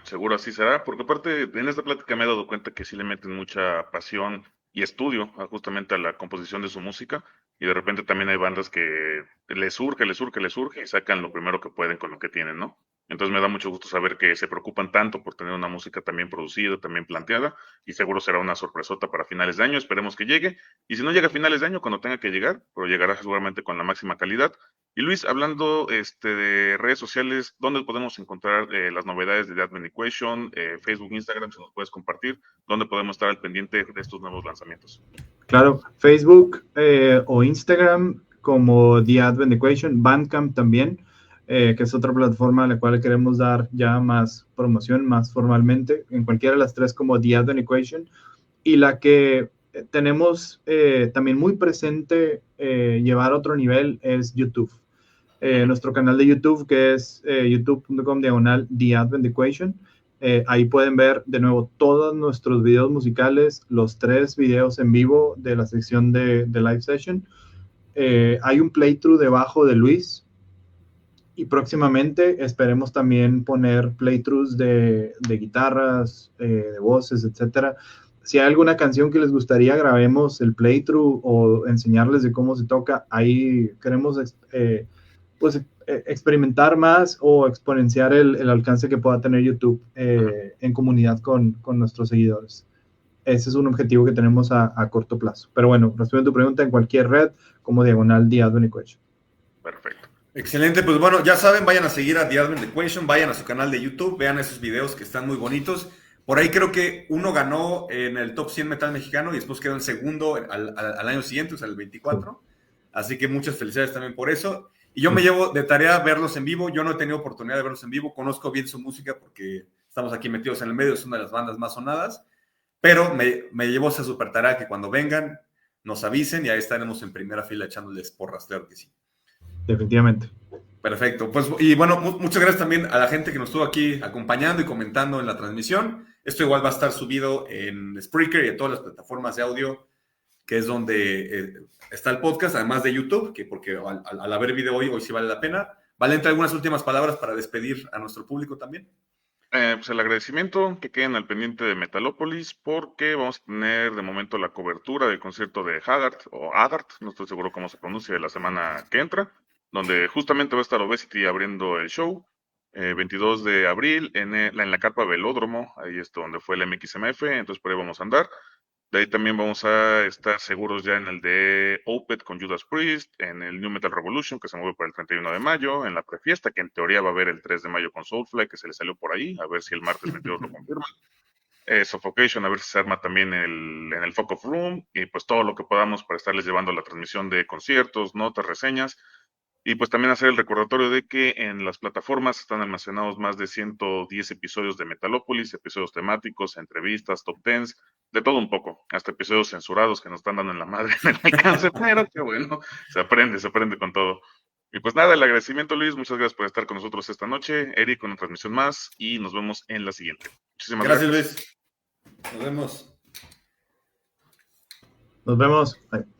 Seguro así será, porque aparte en esta plática me he dado cuenta que sí le meten mucha pasión y estudio justamente a la composición de su música, y de repente también hay bandas que les surge y sacan lo primero que pueden con lo que tienen, ¿no? Entonces me da mucho gusto saber que se preocupan tanto por tener una música también producida, también planteada, y seguro será una sorpresota para finales de año, esperemos que llegue, y si no llega a finales de año, cuando tenga que llegar, pero llegará seguramente con la máxima calidad. Y Luis, hablando de redes sociales, ¿dónde podemos encontrar las novedades de The Advent Equation? Facebook, Instagram, si nos puedes compartir, ¿dónde podemos estar al pendiente de estos nuevos lanzamientos? Claro, Facebook o Instagram como The Advent Equation, Bandcamp también, que es otra plataforma a la cual queremos dar ya más promoción, más formalmente, en cualquiera de las 3 como The Advent Equation, y la que tenemos también muy presente llevar a otro nivel es YouTube. Nuestro canal de YouTube, que es youtube.com/The Advent Equation. Ahí pueden ver de nuevo todos nuestros videos musicales, los 3 videos en vivo de la sección de live session. Hay un playthrough debajo de Luis y próximamente esperemos también poner playthroughs de guitarras, de voces, etcétera. Si hay alguna canción que les gustaría, grabemos el playthrough o enseñarles de cómo se toca. Ahí queremos experimentar más o exponenciar el alcance que pueda tener YouTube en comunidad con nuestros seguidores. Ese es un objetivo que tenemos a corto plazo. Pero bueno, respondiendo a tu pregunta, en cualquier red como diagonal The Advent Equation. Perfecto. Excelente, pues bueno, ya saben, vayan a seguir a The Advent Equation, vayan a su canal de YouTube, vean esos videos que están muy bonitos. Por ahí creo que uno ganó en el Top 100 Metal Mexicano y después quedó en segundo al año siguiente, o sea, el 24. Así que muchas felicidades también por eso. Y yo me llevo de tarea verlos en vivo. Yo no he tenido oportunidad de verlos en vivo. Conozco bien su música porque estamos aquí metidos en el medio. Es una de las bandas más sonadas. Pero me llevo esa super tarea que cuando vengan nos avisen y ahí estaremos en primera fila echándoles porras. Claro que sí. Definitivamente. Perfecto. Pues, y bueno, muchas gracias también a la gente que nos estuvo aquí acompañando y comentando en la transmisión. Esto igual va a estar subido en Spreaker y en todas las plataformas de audio que es donde está el podcast, además de YouTube, que porque al haber video hoy sí vale la pena. Valente, algunas últimas palabras para despedir a nuestro público también. Pues el agradecimiento, que queden al pendiente de Metalópolis, porque vamos a tener de momento la cobertura del concierto de Haggard, no estoy seguro cómo se pronuncia, de la semana que entra, donde justamente va a estar Obesity abriendo el show, 22 de abril en la carpa Velódromo, ahí es donde fue el MXMF, entonces por ahí vamos a andar. De ahí también vamos a estar seguros ya en el de Opeth con Judas Priest, en el New Metal Revolution, que se mueve para el 31 de mayo, en la prefiesta, que en teoría va a haber el 3 de mayo con Soulfly, que se le salió por ahí, a ver si el martes 22 lo confirman. Suffocation, a ver si se arma también en el Fuck of Room, y pues todo lo que podamos para estarles llevando la transmisión de conciertos, notas, reseñas, y pues también hacer el recordatorio de que en las plataformas están almacenados más de 110 episodios de Metalópolis, episodios temáticos, entrevistas, top 10, de todo un poco, hasta episodios censurados que nos están dando en la madre en el alcance, pero qué bueno, se aprende con todo. Y pues nada, el agradecimiento, Luis, muchas gracias por estar con nosotros esta noche, Eric, una transmisión más, y nos vemos en la siguiente. Muchísimas gracias. Gracias, Luis. Nos vemos. Nos vemos. Bye.